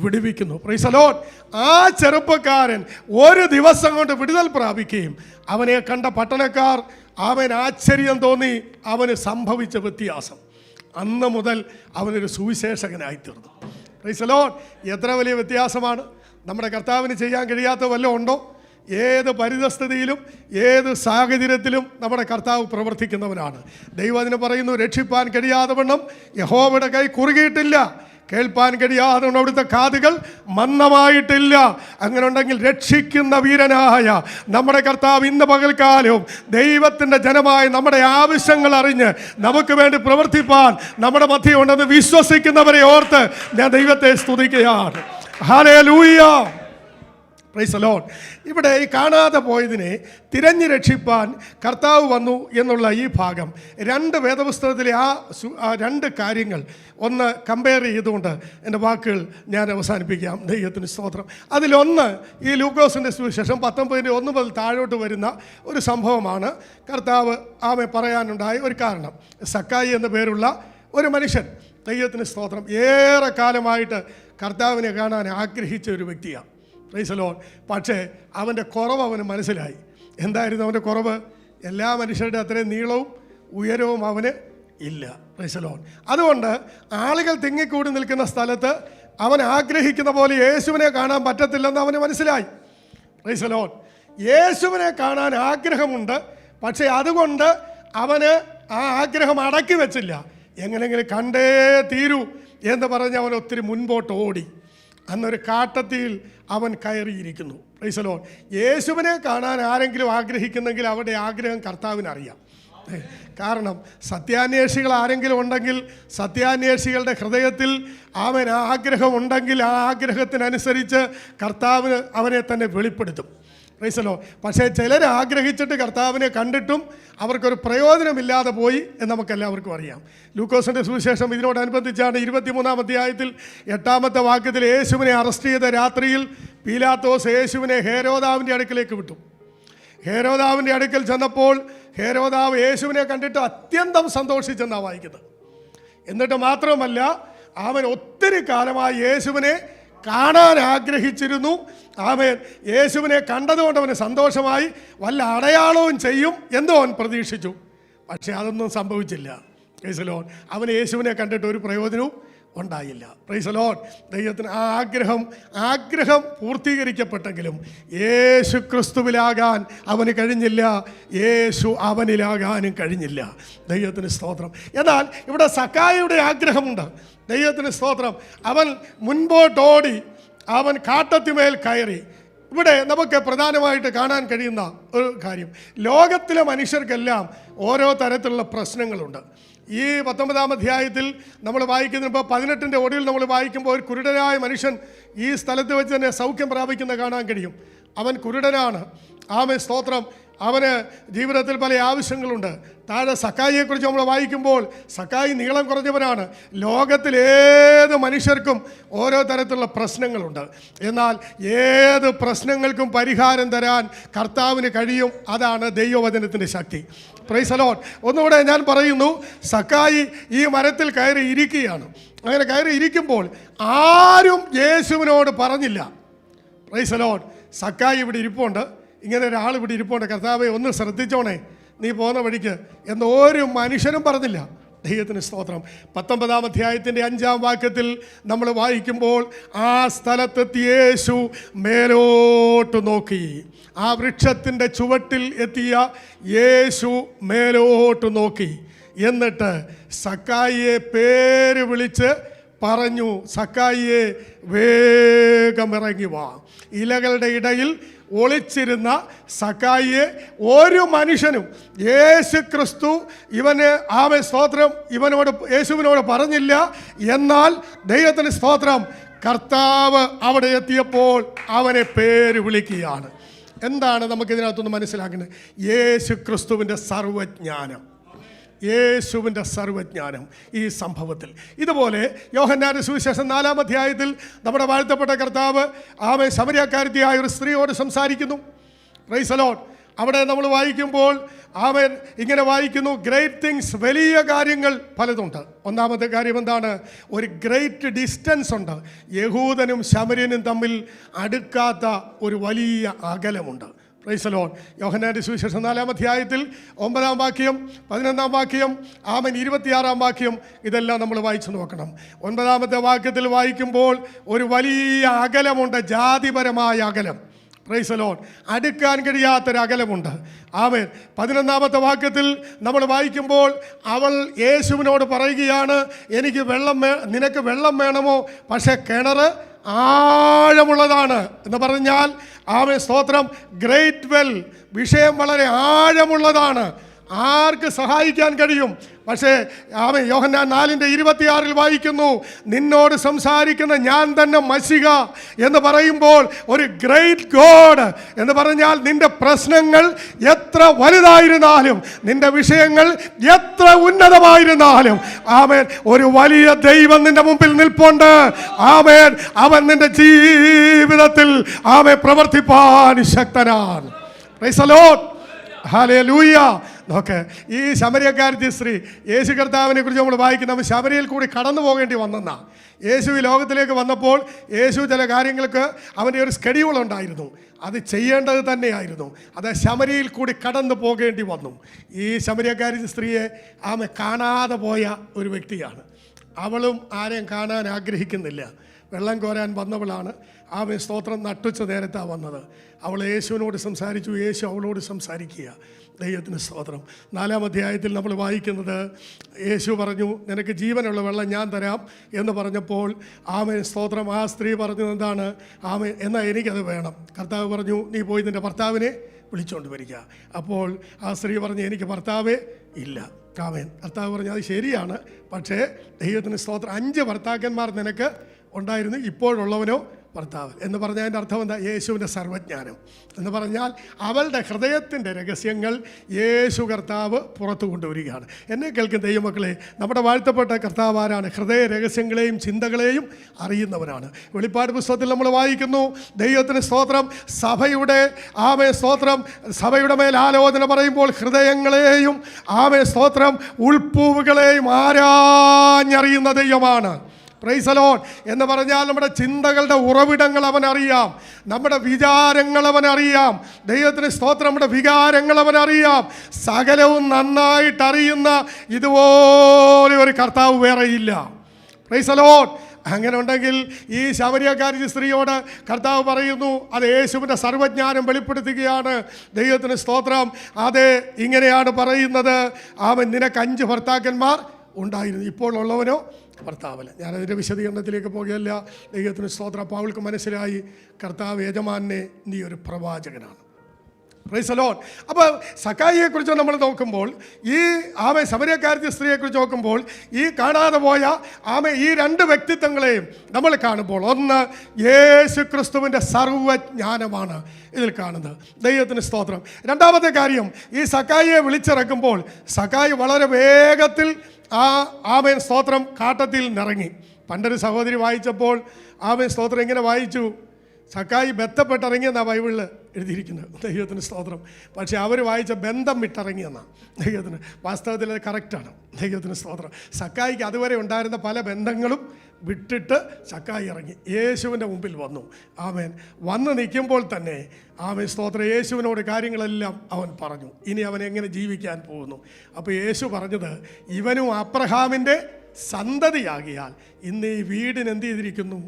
വിടുവിക്കുന്നു. Price the Lord. ആ ചെറുപ്പക്കാരൻ ഒരു ദിവസം കൊണ്ട് വിടുതൽ പ്രാപിക്കുകയും അവനെ കണ്ട പട്ടണക്കാർ ആശ്ചര്യം തോന്നി. അവന് സംഭവിച്ച വ്യത്യാസം, അന്ന് മുതൽ അവനൊരു സുവിശേഷകനായി തീർന്നു. Praise the Lord. എത്ര വലിയ വ്യത്യാസമാണ്! നമ്മുടെ കർത്താവിന് ചെയ്യാൻ കഴിയാത്ത വല്ലതും ഉണ്ടോ? ഏത് പരിതസ്ഥിതിയിലും ഏത് സാഹചര്യത്തിലും നമ്മുടെ കർത്താവ് പ്രവർത്തിക്കുന്നവനാണ്. ദൈവം അതിന് പറയുന്നു, രക്ഷിപ്പാൻ കഴിയാതെ വണ്ണം യഹോവയുടെ കൈ കുറുകിയിട്ടില്ല, കേൾപ്പാൻ കഴിയാതെ അവിടുത്തെ കാതുകൾ മന്ദമായിട്ടില്ല. അങ്ങനെ ഉണ്ടെങ്കിൽ രക്ഷിക്കുന്ന വീരനായ നമ്മുടെ കർത്താവ് ഇന്ന് പകൽക്കാലവും ദൈവത്തിൻ്റെ ജനമായ നമ്മുടെ ആവശ്യങ്ങൾ അറിഞ്ഞ് നമുക്ക് വേണ്ടി പ്രവർത്തിപ്പാൻ നമ്മുടെ മധ്യേ ഉണ്ടെന്ന് വിശ്വസിക്കുന്നവരെ ഓർത്ത് ഞാൻ ദൈവത്തെ സ്തുതിക്കുകയാണ്. ഹല്ലേലൂയ. Price the Lord. ഇവിടെ ഈ കാണാതെ പോയതിനെ തിരഞ്ഞു രക്ഷിപ്പാൻ കർത്താവ് വന്നു എന്നുള്ള ഈ ഭാഗം, 2 വേദപുസ്തകത്തിലെ ആ 2 കാര്യങ്ങൾ ഒന്ന് കമ്പയർ ചെയ്തുകൊണ്ട് എൻ്റെ വാക്കുകൾ ഞാൻ അവസാനിപ്പിക്കാം. ദൈവത്തിന് സ്തോത്രം. അതിലൊന്ന് ഈ ലൂക്കോസിൻ്റെ സുവിശേഷം 19:1 മുതൽ താഴോട്ട് വരുന്ന ഒരു സംഭവമാണ്. കർത്താവ് പറയാനുണ്ടായ ഒരു കാരണം. സക്കായി എന്ന പേരുള്ള ഒരു മനുഷ്യൻ, ദൈവത്തിന് സ്തോത്രം, ഏറെ കാലമായിട്ട് കർത്താവിനെ കാണാൻ ആഗ്രഹിച്ച ഒരു വ്യക്തിയാണ്. Price the Lord. പക്ഷേ അവൻ്റെ കുറവ് അവന് മനസ്സിലായി. എന്തായിരുന്നു അവൻ്റെ കുറവ്? എല്ലാ മനുഷ്യരുടെ അത്രയും നീളവും ഉയരവും അവന് ഇല്ല. Price the Lord. അതുകൊണ്ട് ആളുകൾ തിങ്ങിക്കൂടി നിൽക്കുന്ന സ്ഥലത്ത് അവൻ ആഗ്രഹിക്കുന്ന പോലെ യേശുവിനെ കാണാൻ പറ്റത്തില്ലെന്ന് അവന് മനസ്സിലായി. Price the Lord. യേശുവിനെ കാണാൻ ആഗ്രഹമുണ്ട്, പക്ഷേ അതുകൊണ്ട് അവന് ആ ആഗ്രഹം അടക്കി വെച്ചില്ല. എങ്ങനെയെങ്കിലും കണ്ടേ തീരൂ എന്ന് പറഞ്ഞ് അവൻ ഒത്തിരി മുൻപോട്ട് ഓടി. അന്നൊരു കാട്ടത്തിയിൽ അവൻ കയറിയിരിക്കുന്നു. Price the Lord. യേശുവിനെ കാണാൻ ആരെങ്കിലും ആഗ്രഹിക്കുന്നെങ്കിൽ അവരുടെ ആഗ്രഹം കർത്താവിനറിയാം. കാരണം സത്യാന്വേഷികൾ ആരെങ്കിലും ഉണ്ടെങ്കിൽ സത്യാന്വേഷികളുടെ ഹൃദയത്തിൽ അവൻ ആഗ്രഹമുണ്ടെങ്കിൽ ആ ആഗ്രഹത്തിനനുസരിച്ച് കർത്താവിന് അവനെ തന്നെ വെളിപ്പെടുത്തും. Price the Lord. പക്ഷേ ചിലർ ആഗ്രഹിച്ചിട്ട് കർത്താവിനെ കണ്ടിട്ടും അവർക്കൊരു പ്രയോജനമില്ലാതെ പോയി എന്ന് നമുക്കെല്ലാവർക്കും അറിയാം. ലൂക്കോസിൻ്റെ സുവിശേഷം ഇതിനോടനുബന്ധിച്ചാണ് 23-ാം അധ്യായത്തിൽ 8-ാമത്തെ വാക്യത്തിൽ യേശുവിനെ അറസ്റ്റ് ചെയ്ത രാത്രിയിൽ പീലാത്തോസ് യേശുവിനെ ഹേരോദാവിൻ്റെ അടുക്കലേക്ക് വിട്ടു. ഹേരോദാവിൻ്റെ അടുക്കൽ ചെന്നപ്പോൾ ഹേരോദാവ് യേശുവിനെ കണ്ടിട്ട് അത്യന്തം സന്തോഷിച്ചെന്നാണ് വായിക്കുന്നത്. എന്നിട്ട് മാത്രമല്ല, അവൻ ഒത്തിരി കാലമായി യേശുവിനെ കാണാൻ ആഗ്രഹിച്ചിരുന്നു. ആമേൻ. യേശുവിനെ കണ്ടതുകൊണ്ട് അവന് സന്തോഷമായി. വല്ല അടയാളവും ചെയ്യും എന്തോ അവൻ പ്രതീക്ഷിച്ചു. പക്ഷേ അതൊന്നും സംഭവിച്ചില്ല. Price the Lord. അവന് യേശുവിനെ കണ്ടിട്ട് ഒരു പ്രയോജനവും ഉണ്ടായില്ല. Price the Lord. ദൈവത്തിന് ആ ആഗ്രഹം പൂർത്തീകരിക്കപ്പെട്ടെങ്കിലും യേശു ക്രിസ്തുവിലാകാൻ അവന് കഴിഞ്ഞില്ല. യേശു അവനിലാകാനും കഴിഞ്ഞില്ല. ദൈവത്തിന് സ്തോത്രം. എന്നാൽ ഇവിടെ സക്കായിയുടെ ആഗ്രഹമുണ്ട്. ദൈവത്തിന് സ്തോത്രം. അവൻ മുൻപോട്ടോടി, അവൻ കാട്ടത്തിമേൽ കയറി. ഇവിടെ നമുക്ക് പ്രധാനമായിട്ട് കാണാൻ കഴിയുന്ന ഒരു കാര്യം, ലോകത്തിലെ മനുഷ്യർക്കെല്ലാം ഓരോ തരത്തിലുള്ള പ്രശ്നങ്ങളുണ്ട്. ഈ 19-ാം അധ്യായത്തിൽ നമ്മൾ വായിക്കുന്നതിപ്പോൾ 18-ൻ്റെ ഒടുവിൽ നമ്മൾ വായിക്കുമ്പോൾ ഒരു കുരുടനായ മനുഷ്യൻ ഈ സ്ഥലത്ത് വെച്ച് തന്നെ സൗഖ്യം പ്രാപിക്കുന്ന കാണാൻ കഴിയും. അവൻ കുരുടനാണ്. ആമേൻ, സ്തോത്രം. അവന് ജീവിതത്തിൽ പല ആവശ്യങ്ങളുണ്ട്. താഴെ സക്കായിയെക്കുറിച്ച് നമ്മൾ വായിക്കുമ്പോൾ സക്കായി നീളം കുറഞ്ഞവനാണ്. ലോകത്തിലേത് മനുഷ്യർക്കും ഓരോ തരത്തിലുള്ള പ്രശ്നങ്ങളുണ്ട്. എന്നാൽ ഏത് പ്രശ്നങ്ങൾക്കും പരിഹാരം തരാൻ കർത്താവിന് കഴിയും. അതാണ് ദൈവവചനത്തിൻ്റെ ശക്തി. Price the Lord. ഒന്നുകൂടെ ഞാൻ പറയുന്നു, സക്കായി ഈ മരത്തിൽ കയറി ഇരിക്കുകയാണ്. അങ്ങനെ കയറി ഇരിക്കുമ്പോൾ ആരും യേശുവിനോട് പറഞ്ഞില്ല. Price the Lord. സക്കായി ഇവിടെ ഇരിപ്പുണ്ട്, ഇങ്ങനെ ഒരാൾ ഇവിടെ ഇരിപ്പുണ്ട്, കർത്താവേ ഒന്ന് ശ്രദ്ധിച്ചോണേ നീ പോകുന്ന വഴിക്ക് എന്ന് ഒരു മനുഷ്യനും പറഞ്ഞില്ല. ദൈവത്തിന് സ്തോത്രം. 19-ാം അധ്യായത്തിൻ്റെ 5-ാം വാക്യത്തിൽ നമ്മൾ വായിക്കുമ്പോൾ ആ സ്ഥലത്തെത്തി യേശു മേലോട്ട് നോക്കി. ആ വൃക്ഷത്തിൻ്റെ ചുവട്ടിൽ എത്തിയ യേശു മേലോട്ട് നോക്കി. എന്നിട്ട് സക്കായിയെ പേര് വിളിച്ച് പറഞ്ഞു, സക്കായിയെ വേഗം ഇറങ്ങി വാ. ഇലകളുടെ ഇടയിൽ ഒളിച്ചിരുന്ന സക്കായിയെ ഒരു മനുഷ്യനും യേശു ക്രിസ്തു ഇവന് ആമേ സ്തോത്രം യേശുവിനോട് പറഞ്ഞില്ല. എന്നാൽ ദൈവത്തിന് സ്തോത്രം, കർത്താവ് അവിടെ എത്തിയപ്പോൾ അവനെ പേര് വിളിക്കുകയാണ്. എന്താണ് നമുക്കിതിനകത്തൊന്ന് മനസ്സിലാക്കുന്നത്? യേശു ക്രിസ്തുവിൻ്റെ സർവ്വജ്ഞാനം, യേശുവിൻ്റെ സർവ്വജ്ഞാനം ഈ സംഭവത്തിൽ. ഇതുപോലെ യോഹന്നാന്റെ സുവിശേഷം 4-ാം അധ്യായത്തിൽ നമ്മുടെ വാഴ്ത്തപ്പെട്ട കർത്താവ് ആമേ ശമരിയക്കാരത്തിയായ ഒരു സ്ത്രീയോട് സംസാരിക്കുന്നു. Price the Lord. അവിടെ നമ്മൾ വായിക്കുമ്പോൾ ആമേൻ ഇങ്ങനെ വായിക്കുന്നു, ഗ്രേറ്റ് തിങ്സ്, വലിയ കാര്യങ്ങൾ പലതുണ്ട്. ഒന്നാമത്തെ കാര്യം എന്താണ്? ഒരു ഗ്രേറ്റ് ഡിസ്റ്റൻസ് ഉണ്ട്. യഹൂദനും ശമര്യനും തമ്മിൽ അടുക്കാത്ത ഒരു വലിയ അകലമുണ്ട്. Price the Lord. യോഹന്നാന്റെ സുവിശേഷം 4-ാം അധ്യായത്തിൽ 9-ാം വാക്യം, 11-ാം വാക്യം, ആമേൻ 26-ാം വാക്യം, ഇതെല്ലാം നമ്മൾ വായിച്ചു നോക്കണം. 9-ാമത്തെ വാക്യത്തിൽ വായിക്കുമ്പോൾ ഒരു വലിയ അകലമുണ്ട്, ജാതിപരമായ അകലം. Price the Lord. അടുക്കാൻ കഴിയാത്തൊരു അകലമുണ്ട്. ആമേൻ. 11-ാമത്തെ വാക്യത്തിൽ നമ്മൾ വായിക്കുമ്പോൾ അവൾ യേശുവിനോട് പറയുകയാണ്, നിനക്ക് വെള്ളം വേണമോ? പക്ഷേ കിണർ ആഴമുള്ളതാണ് എന്ന് പറഞ്ഞാൽ ആമേൻ സ്തോത്രം, ഗ്രേറ്റ് വെൽ, വിഷയം വളരെ ആഴമുള്ളതാണ്. ആർക്ക് സഹായിക്കാൻ കഴിയും? പക്ഷേ ആമേൻ യോഹന്നാൻ 4:26 വായിക്കുന്നു, നിന്നോട് സംസാരിക്കുന്ന ഞാൻ തന്നെ മശിഹ എന്ന് പറയുമ്പോൾ ഒരു ഗ്രേറ്റ് ഗോഡ് എന്ന് പറഞ്ഞാൽ നിന്റെ പ്രശ്നങ്ങൾ എത്ര വലുതായിരുന്നാലും, നിന്റെ വിഷയങ്ങൾ എത്ര ഉന്നതമായിരുന്നാലും, ആമേൻ ഒരു വലിയ ദൈവം നിന്റെ മുമ്പിൽ നിൽപ്പുണ്ട്. ആമേൻ. അവൻ നിന്റെ ജീവിതത്തിൽ ആമേൻ പ്രവർത്തിപ്പാൻ ശക്തനാണ്. Praise the Lord. ഹല്ലേലൂയ. നോക്ക്, ഈ ശമരിയക്കാരത്തി സ്ത്രീ യേശു കർത്താവിനെ കുറിച്ച് നമ്മൾ വായിക്കുന്ന ശമരിയയിൽ കൂടി കടന്നു പോകേണ്ടി വന്നെന്നാ. യേശു ഈ ലോകത്തിലേക്ക് വന്നപ്പോൾ യേശു ചില കാര്യങ്ങൾക്ക് അവൻ്റെ ഒരു സ്കെഡ്യൂൾ ഉണ്ടായിരുന്നു, അത് ചെയ്യേണ്ടത് തന്നെയായിരുന്നു. അത് ശമരിയയിൽ കൂടി കടന്നു പോകേണ്ടി വന്നു. ഈ ശമരിയക്കാരി സ്ത്രീയെ ആമെ കാണാതെ പോയ ഒരു വ്യക്തിയാണ്. അവളും ആരെയും കാണാൻ ആഗ്രഹിക്കുന്നില്ല. വെള്ളം കോരാൻ വന്നവളാണ്. ആമേൻ സ്തോത്രം നട്ടുച്ച നേരത്താണ് വന്നത്. അവൾ യേശുവിനോട് സംസാരിച്ചു, യേശു അവളോട് സംസാരിക്കുക. ദൈവത്തിന് സ്തോത്രം. 4-ാം അധ്യായത്തിൽ നമ്മൾ വായിക്കുന്നത്, യേശു പറഞ്ഞു നിനക്ക് ജീവനുള്ള വെള്ളം ഞാൻ തരാം എന്ന് പറഞ്ഞപ്പോൾ ആമേൻ സ്തോത്രം ആ സ്ത്രീ പറഞ്ഞു എന്താണ്, ആമേൻ എന്നാൽ എനിക്കത് വേണം. കർത്താവ് പറഞ്ഞു നീ പോയി നിൻ്റെ ഭർത്താവിനെ വിളിച്ചുകൊണ്ട് വരിക. അപ്പോൾ ആ സ്ത്രീ പറഞ്ഞു എനിക്ക് ഭർത്താവേ ഇല്ല. ആമേൻ. കർത്താവ് പറഞ്ഞു അത് ശരിയാണ്, പക്ഷേ ദൈവത്തിന് സ്തോത്രം 5 ഭർത്താക്കന്മാർ നിനക്ക് ഉണ്ടായിരുന്നു, ഇപ്പോഴുള്ളവനോ ഭർത്താവ് എന്ന് പറഞ്ഞതിൻ്റെ അർത്ഥം എന്താ? യേശുവിൻ്റെ സർവ്വജ്ഞാനം എന്ന് പറഞ്ഞാൽ അവളുടെ ഹൃദയത്തിൻ്റെ രഹസ്യങ്ങൾ യേശു കർത്താവ് പുറത്തു കൊണ്ടുവരികയാണ്. എന്നെ കേൾക്കുന്ന ദൈവമക്കളെ, നമ്മുടെ വാഴ്ത്തപ്പെട്ട കർത്താവ് ആരാണ്? ഹൃദയ രഹസ്യങ്ങളെയും ചിന്തകളെയും അറിയുന്നവനാണ്. വെളിപ്പാട് പുസ്തകത്തിൽ നമ്മൾ വായിക്കുന്നു, ദൈവത്തിന് സ്തോത്രം സഭയുടെ ആമേ സ്തോത്രം സഭയുടെ മേൽ ആലോചന പറയുമ്പോൾ ഹൃദയങ്ങളെയും ആമേ സ്തോത്രം ഉൾപ്പൂവുകളെയും ആരാഞ്ഞറിയുന്ന ദൈവമാണ്. പ്രൈസ് ദി ലോർഡ് എന്ന് പറഞ്ഞാൽ നമ്മുടെ ചിന്തകളുടെ ഉറവിടങ്ങൾ അവനറിയാം, നമ്മുടെ വിചാരങ്ങൾ അവനറിയാം. ദൈവത്തിന് സ്തോത്രം, നമ്മുടെ വികാരങ്ങൾ അവനറിയാം. സകലവും നന്നായിട്ടറിയുന്ന ഇതുപോലെ ഒരു കർത്താവ് വേറെയില്ല. Praise the Lord. അങ്ങനെ ഉണ്ടെങ്കിൽ ഈ ശമരിയക്കാരി സ്ത്രീയോട് കർത്താവ് പറയുന്നു അത് യേശുവിൻ്റെ സർവ്വജ്ഞാനം വെളിപ്പെടുത്തുകയാണ്. ദൈവത്തിന് സ്തോത്രം. അത് ഇങ്ങനെയാണ് പറയുന്നത്, അവൻ നിനക്ക് 5 ഭർത്താക്കന്മാർ ഉണ്ടായിരുന്നു, ഇപ്പോൾ ഉള്ളവനോ ഭർത്താവല്ല. ഞാനതിൻ്റെ വിശദീകരണത്തിലേക്ക് പോകുകയല്ല. ദൈവത്തിന് സ്തോത്രം. അപ്പോൾ അവൾക്ക് മനസ്സിലായി കർത്താവ് യജമാനെ നീ ഒരു പ്രവാചകനാണ്. Price the Lord. അപ്പോൾ സക്കായിയെക്കുറിച്ച് നമ്മൾ നോക്കുമ്പോൾ, ഈ ആമെ ശമരിയക്കാരത്തി സ്ത്രീയെക്കുറിച്ച് നോക്കുമ്പോൾ, ഈ കാണാതെ പോയ ആമെ ഈ 2 വ്യക്തിത്വങ്ങളെയും നമ്മൾ കാണുമ്പോൾ, ഒന്ന് യേശു ക്രിസ്തുവിൻ്റെ സർവ്വജ്ഞാനമാണ് ഇതിൽ കാണുന്നത്. ദൈവത്തിന് സ്തോത്രം. രണ്ടാമത്തെ കാര്യം, ഈ സക്കായിയെ വിളിച്ചിറക്കുമ്പോൾ സക്കായി വളരെ വേഗത്തിൽ ആമേൻ സ്തോത്രം കാട്ടത്തിൽ നിറങ്ങി. പണ്ടൊരു സഹോദരി വായിച്ചപ്പോൾ ആമേൻ സ്തോത്രം ഇങ്ങനെ വായിച്ചു, സക്കായി ബന്ധപ്പെട്ടിറങ്ങിയെന്നാണ് ബൈബിളിൽ എഴുതിയിരിക്കുന്നത്. ദൈവത്തിന് സ്തോത്രം. പക്ഷേ അവർ വായിച്ച ബന്ധം വിട്ടിറങ്ങിയെന്നാണ്. ദൈവത്തിന് വാസ്തവത്തിൽ അത് കറക്റ്റാണ്. ദൈവത്തിന് സ്തോത്രം. സക്കായിക്ക് അതുവരെ ഉണ്ടായിരുന്ന പല ബന്ധങ്ങളും വിട്ടിട്ട് സക്കായി ഇറങ്ങി യേശുവിൻ്റെ മുമ്പിൽ വന്നു. ആമേൻ. വന്ന് നിൽക്കുമ്പോൾ തന്നെ ആമേൻ സ്തോത്രം യേശുവിനോട് കാര്യങ്ങളെല്ലാം അവൻ പറഞ്ഞു. ഇനി അവൻ എങ്ങനെ ജീവിക്കാൻ പോകുന്നു. അപ്പോൾ യേശു പറഞ്ഞത്, ഇവനും അബ്രഹാമിൻ്റെ സന്തതിയാകിയാൽ ഇന്ന് ഈ വീടിന് എന്ത് ചെയ്തിരിക്കുന്നു?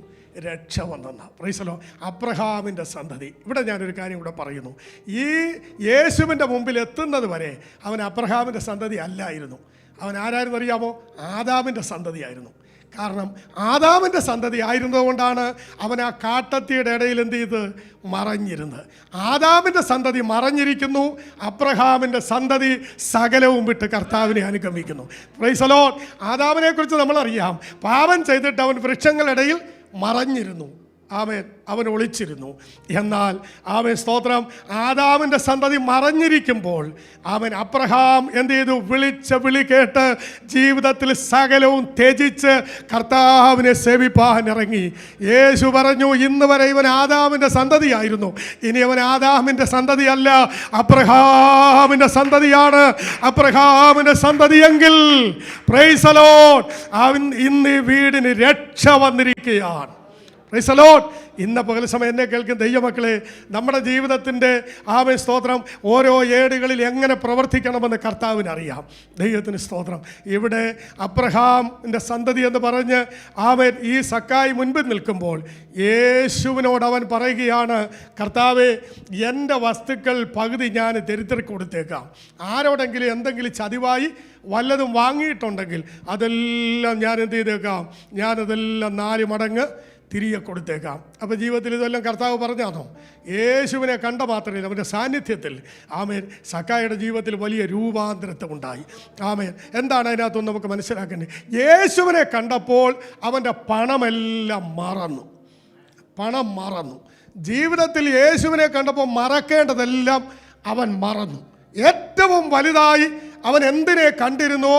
രക്ഷ വന്നെന്ന. Price the Lord. അബ്രഹാമിൻ്റെ സന്തതി. ഇവിടെ ഞാനൊരു കാര്യം കൂടെ പറയുന്നു. ഈ യേശുവിൻ്റെ മുമ്പിൽ എത്തുന്നത് വരെ അവൻ അബ്രഹാമിൻ്റെ സന്തതി അല്ലായിരുന്നു. അവൻ ആരായിരുന്നു അറിയാമോ? ആദാമിൻ്റെ സന്തതിയായിരുന്നു. കാരണം ആദാമിൻ്റെ സന്തതി ആയിരുന്നതുകൊണ്ടാണ് അവൻ ആ കാട്ടത്തിയുടെ ഇടയിൽ എന്ത് ചെയ്ത് മറഞ്ഞിരുന്നത്. ആദാമിൻ്റെ സന്തതി മറഞ്ഞിരിക്കുന്നു, അബ്രഹാമിൻ്റെ സന്തതി സകലവും വിട്ട് കർത്താവിനെ അനുഗമിക്കുന്നു. Praise the Lord. ആദാമിനെക്കുറിച്ച് നമ്മളറിയാം, പാപം ചെയ്തിട്ട് അവൻ വൃക്ഷങ്ങളിടയിൽ മറഞ്ഞിരുന്നു. ആമേൻ. അവൻ ഒളിച്ചിരുന്നു. എന്നാൽ ആമേൻ സ്തോത്രം ആദാമിൻ്റെ സന്തതി മറഞ്ഞിരിക്കുമ്പോൾ അവൻ അബ്രഹാം എന്ത് ചെയ്തു? വിളിച്ച വിളി കേട്ട് ജീവിതത്തിൽ സകലവും ത്യജിച്ച് കർത്താവിനെ സേവിപ്പാൻ ഇറങ്ങി. യേശു പറഞ്ഞു, ഇന്ന് വരെ ഇവൻ ആദാമിൻ്റെ സന്തതിയായിരുന്നു, ഇനി അവൻ ആദാമിൻ്റെ സന്തതിയല്ല, അബ്രഹാമിൻ്റെ സന്തതിയാണ്. അബ്രഹാമിൻ്റെ സന്തതിയെങ്കിൽ പ്രൈസ് ദി ലോർഡ് അവൻ ഇന്ന് ഈ വീടിന് രക്ഷ വന്നിരിക്കുകയാണ്. Price the Lord. ഇന്ന പകൽ സമയം എന്നെ കേൾക്കുന്ന ദൈവമക്കളെ, നമ്മുടെ ജീവിതത്തിൻ്റെ ആമേൻ സ്തോത്രം ഓരോ ഏടുകളിൽ എങ്ങനെ പ്രവർത്തിക്കണമെന്ന് കർത്താവിനറിയാം. ദൈവത്തിന് സ്തോത്രം. ഇവിടെ അബ്രഹാമിൻ്റെ സന്തതി എന്ന് പറഞ്ഞ് ആമേൻ ഈ സക്കായി മുൻപിൽ നിൽക്കുമ്പോൾ യേശുവിനോട് അവൻ പറയുകയാണ്, കർത്താവേ എൻ്റെ വസ്തുക്കൾ പകുതി ഞാൻ ദരിദ്രർക്ക് കൊടുത്തേക്കാം. ആരോടെങ്കിലും എന്തെങ്കിലും ചതിവായി വല്ലതും വാങ്ങിയിട്ടുണ്ടെങ്കിൽ അതെല്ലാം ഞാൻ എന്ത് ചെയ്തേക്കാം? ഞാനതെല്ലാം 4 മടങ്ങ് തിരികെ കൊടുത്തേക്കാം. അപ്പോൾ ജീവിതത്തിൽ ഇതെല്ലാം കർത്താവ് പറഞ്ഞാണോ? യേശുവിനെ കണ്ട മാത്രമേ അവൻ്റെ സാന്നിധ്യത്തിൽ ആമേൻ സക്കായിയുടെ ജീവിതത്തിൽ വലിയ രൂപാന്തരത്വം ഉണ്ടായി. ആമേൻ. എന്താണ് അതിനകത്തൊന്നും നമുക്ക് മനസ്സിലാക്കേണ്ടത്? യേശുവിനെ കണ്ടപ്പോൾ അവൻ്റെ പണമെല്ലാം മറന്നു. പണം മറന്നു. ജീവിതത്തിൽ യേശുവിനെ കണ്ടപ്പോൾ മറക്കേണ്ടതെല്ലാം അവൻ മറന്നു. ഏറ്റവും വലുതായി അവൻ എന്തിനെ കണ്ടിരുന്നോ,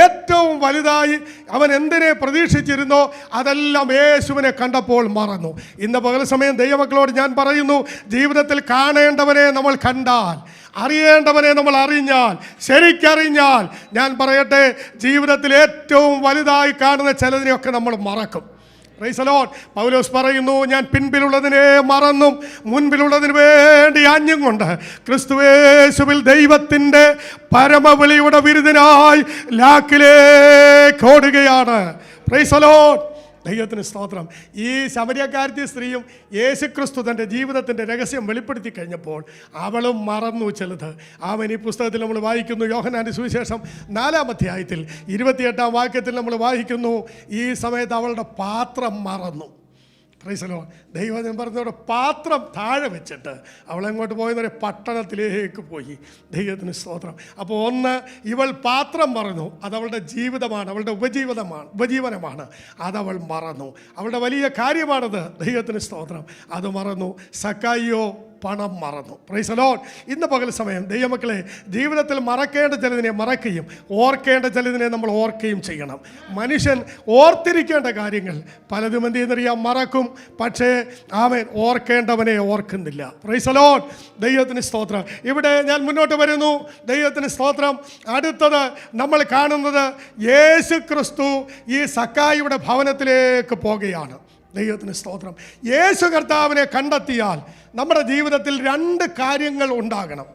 ഏറ്റവും വലുതായി അവൻ എന്തിനെ പ്രതീക്ഷിച്ചിരുന്നോ, അതെല്ലാം യേശുവിനെ കണ്ടപ്പോൾ മറന്നു. ഇന്ന് പകൽ സമയം ദൈവമക്കളോട് ഞാൻ പറയുന്നു, ജീവിതത്തിൽ കാണേണ്ടവനെ നമ്മൾ കണ്ടാൽ, അറിയേണ്ടവനെ നമ്മൾ അറിഞ്ഞാൽ, ശരിക്കറിഞ്ഞാൽ, ഞാൻ പറയട്ടെ, ജീവിതത്തിൽ ഏറ്റവും വലുതായി കാണുന്ന ചിലതിനെയൊക്കെ നമ്മൾ മറക്കും. Price the Lord. പൗലോസ് പറയുന്നു, ഞാൻ പിൻപിലുള്ളതിനെ മറന്നും മുൻപിലുള്ളതിന് വേണ്ടി ആഞ്ഞും കൊണ്ട് ക്രിസ്തുയേശുവിൽ ദൈവത്തിൻ്റെ പരമവിളിയുടെ വിരുദ്ധനായി ലാക്കിലേക്ക് ഓടുകയാണ്. Price the Lord. ദൈവത്തിന് സ്തോത്രം. ഈ ശമര്യക്കാരത്തി സ്ത്രീയും യേശുക്രിസ്തു തൻ്റെ ജീവിതത്തിൻ്റെ രഹസ്യം വെളിപ്പെടുത്തി കഴിഞ്ഞപ്പോൾ അവളും മറന്നു ചിലത്. അവൻ ഈ പുസ്തകത്തിൽ നമ്മൾ വായിക്കുന്നു, യോഹന്നാൻ്റെ സുവിശേഷം 4-ാം അധ്യായത്തിൽ 28-ാം വാക്യത്തിൽ നമ്മൾ വായിക്കുന്നു, ഈ സമയത്ത് അവളുടെ പാത്രം മറന്നു. പ്രൈസലോ. ദൈവം പറഞ്ഞതോടെ പാത്രം താഴെ വെച്ചിട്ട് അവളെങ്ങോട്ട് പോയെന്നൊരു പട്ടണത്തിലേക്ക് പോയി. ദൈവത്തിന് സ്തോത്രം. അപ്പോൾ ഒന്ന്, ഇവൾ പാത്രം മറന്നു. അതവളുടെ ജീവിതമാണ്, അവളുടെ ഉപജീവനമാണ്. അതവൾ മറന്നു. അവളുടെ വലിയ കാര്യമാണത്. ദൈവത്തിന് സ്തോത്രം. അത് മറന്നു. സക്കായിയോ പണം മറന്നു. Price the Lord. ഇന്ന് പകൽ സമയം ദൈവമക്കളെ, ജീവിതത്തിൽ മറക്കേണ്ട ചിലതിനെ മറക്കുകയും ഓർക്കേണ്ട ചിലതിനെ നമ്മൾ ഓർക്കുകയും ചെയ്യണം. മനുഷ്യൻ ഓർത്തിരിക്കേണ്ട കാര്യങ്ങൾ പലതും എന്ത് ചെയ്യുന്നറിയാം, മറക്കും. പക്ഷേ ആമേൻ, ഓർക്കേണ്ടവനെ ഓർക്കുന്നില്ല. Price the Lord. ദൈവത്തിന് സ്തോത്രം. ഇവിടെ ഞാൻ മുന്നോട്ട് വരുന്നു. ദൈവത്തിന് സ്തോത്രം. അടുത്തത് നമ്മൾ കാണുന്നത്, യേശു ക്രിസ്തു ഈ സക്കായിയുടെ ഭവനത്തിലേക്ക് പോകുകയാണ്. ദൈവത്തിന് സ്തോത്രം. യേശു കർത്താവിനെ കണ്ടെത്തിയാൽ നമ്മുടെ ജീവിതത്തിൽ 2 കാര്യങ്ങൾ ഉണ്ടാകണം.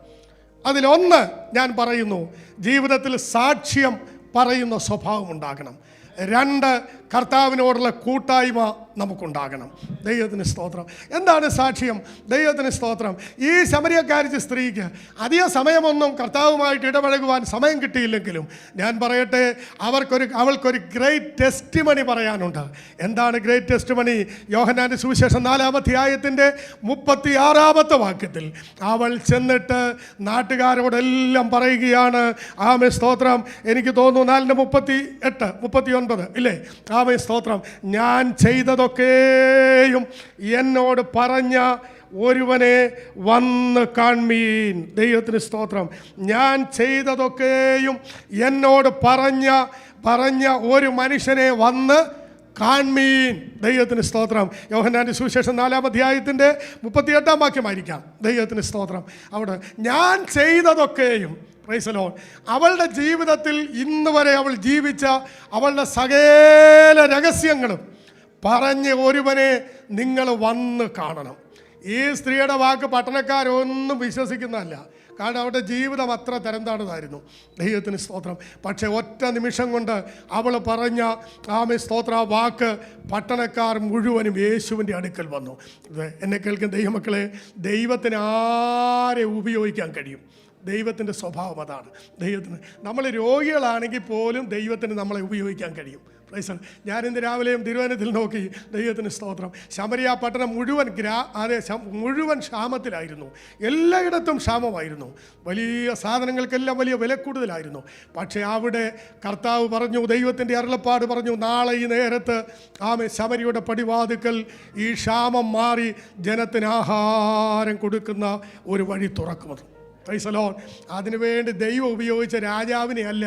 അതിലൊന്ന് ഞാൻ പറയുന്നു, ജീവിതത്തിൽ സാക്ഷ്യം പറയുന്ന സ്വഭാവം ഉണ്ടാകണം. 2, കർത്താവിനോടുള്ള കൂട്ടായ്മ നമുക്കുണ്ടാകണം. ദൈവത്തിന് സ്തോത്രം. എന്താണ് സാക്ഷ്യം? ദൈവത്തിന് സ്തോത്രം. ഈ ശമര്യക്കാരി സ്ത്രീക്ക് അധിക സമയമൊന്നും കർത്താവുമായിട്ട് ഇടപഴകുവാൻ സമയം കിട്ടിയില്ലെങ്കിലും ഞാൻ പറയട്ടെ, അവൾക്കൊരു ഗ്രേറ്റ് ടെസ്റ്റിമണി പറയാനുണ്ട്. എന്താണ് ഗ്രേറ്റ് ടെസ്റ്റിമണി? യോഹന്നാന്റെ സുവിശേഷം 4-ാം അധ്യായത്തിൻ്റെ 36-ാമത്തെ വാക്യത്തിൽ അവൾ ചെന്നിട്ട് നാട്ടുകാരോടെല്ലാം പറയുകയാണ്. ആമേ സ്തോത്രം. എനിക്ക് തോന്നുന്നു 4:38-39 ഇല്ലേ? ആമേ സ്തോത്രം. ഞാൻ ചെയ്തതൊക്കെയും എന്നോട് പറഞ്ഞ ഒരുവനെ വന്ന് കാൺമീൻ. ദൈവത്തിന് സ്തോത്രം. ഞാൻ ചെയ്തതൊക്കെയും എന്നോട് പറഞ്ഞ ഒരു മനുഷ്യനെ വന്ന് കാൺമീൻ. ദൈവത്തിന് സ്തോത്രം. യോഹന്നാന്റെ സുവിശേഷം 4-ാം അധ്യായത്തിൻ്റെ 38-ാം വാക്യമായിരിക്കാം. ദൈവത്തിന് സ്തോത്രം. അവിടെ ഞാൻ ചെയ്തതൊക്കെയും, പ്രൈസ് ദി ലോർഡ്, അവളുടെ ജീവിതത്തിൽ ഇന്ന് വരെ അവൾ ജീവിച്ച അവളുടെ സകല രഹസ്യങ്ങളും പറഞ്ഞ് ഒരുവനെ നിങ്ങൾ വന്ന് കാണണം. ഈ സ്ത്രീയുടെ വാക്ക് പട്ടണക്കാരൊന്നും വിശ്വസിക്കുന്നതല്ല. കാരണം അവരുടെ ജീവിതം അത്ര തരംതാണതായിരുന്നു. ദൈവത്തിന് സ്തോത്രം. പക്ഷേ ഒറ്റ നിമിഷം കൊണ്ട് അവൾ പറഞ്ഞ ആമേ സ്തോത്ര വാക്ക് പട്ടണക്കാർ മുഴുവനും യേശുവിൻ്റെ അടുക്കൽ വന്നു. എന്നെ കേൾക്കുന്ന ദൈവമക്കളെ, ദൈവത്തിന് ആരെ ഉപയോഗിക്കാൻ കഴിയും? ദൈവത്തിൻ്റെ സ്വഭാവം അതാണ്. ദൈവത്തിന്, നമ്മൾ രോഗികളാണെങ്കിൽ പോലും ദൈവത്തിന് നമ്മളെ ഉപയോഗിക്കാൻ കഴിയും. പ്രൈസ്. ഞാനിന്ന് രാവിലെയും തിരുവനന്തപുരത്തിൽ നോക്കി. ദൈവത്തിന് സ്തോത്രം. ശമരിയ പട്ടണം മുഴുവൻ ക്ഷാമത്തിലായിരുന്നു. എല്ലായിടത്തും ക്ഷാമമായിരുന്നു. വലിയ സാധനങ്ങൾക്കെല്ലാം വലിയ വില കൂടുതലായിരുന്നു. പക്ഷേ അവിടെ കർത്താവ് പറഞ്ഞു, ദൈവത്തിൻ്റെ അരുളപ്പാട് പറഞ്ഞു, നാളെ ഈ നേരത്ത് ആമേ ശമരിയുടെ പടിവാതിക്കൽ ഈ ക്ഷാമം മാറി ജനത്തിന് ആഹാരം കൊടുക്കുന്ന ഒരു വഴി തുറക്കുന്നത്. Praise the Lord. അതിനുവേണ്ടി ദൈവം ഉപയോഗിച്ച രാജാവിനെ അല്ല,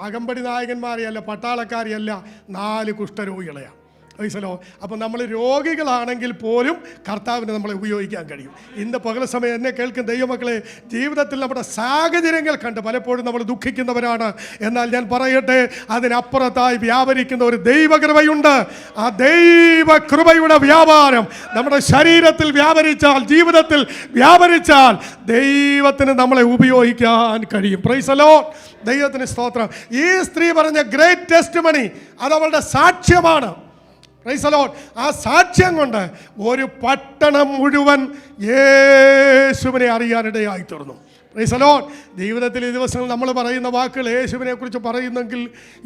അകമ്പടി നായകന്മാരെയല്ല, പട്ടാളക്കാരെയല്ല, 4 കുഷ്ഠരോഗികളെയാണ്. Praise the Lord. അപ്പോൾ നമ്മൾ രോഗികളാണെങ്കിൽ പോലും കർത്താവിനെ നമ്മളെ ഉപയോഗിക്കാൻ കഴിയും. ഇന്ന് പകൽ സമയം എന്നെ കേൾക്കുന്ന ദൈവമക്കളെ, ജീവിതത്തിൽ നമ്മുടെ സാഹചര്യങ്ങൾ കണ്ട് പലപ്പോഴും നമ്മൾ ദുഃഖിക്കുന്നവരാണ്. എന്നാൽ ഞാൻ പറയട്ടെ, അതിനപ്പുറത്തായി വ്യാപരിക്കുന്ന ഒരു ദൈവകൃപയുണ്ട്. ആ ദൈവകൃപയുടെ വ്യാപാരം നമ്മുടെ ശരീരത്തിൽ വ്യാപരിച്ചാൽ, ജീവിതത്തിൽ വ്യാപരിച്ചാൽ ദൈവത്തിന് നമ്മളെ ഉപയോഗിക്കാൻ കഴിയും. Praise the Lord. ദൈവത്തിന് സ്തോത്രം. ഈ സ്ത്രീ പറഞ്ഞ ഗ്രേറ്റ് ടെസ്റ്റിമണി അതവളുടെ സാക്ഷ്യമാണ്. Praise the Lord. ആ സാക്ഷ്യം കൊണ്ട് ഒരു പട്ടണം മുഴുവൻ യേശുവിനെ അറിയാനിടയായി തീർന്നു. Praise the Lord. ജീവിതത്തിൽ ഈ ദിവസങ്ങൾ നമ്മൾ പറയുന്ന വാക്കുകൾ യേശുവിനെ കുറിച്ച് പറയുന്നെങ്കിൽ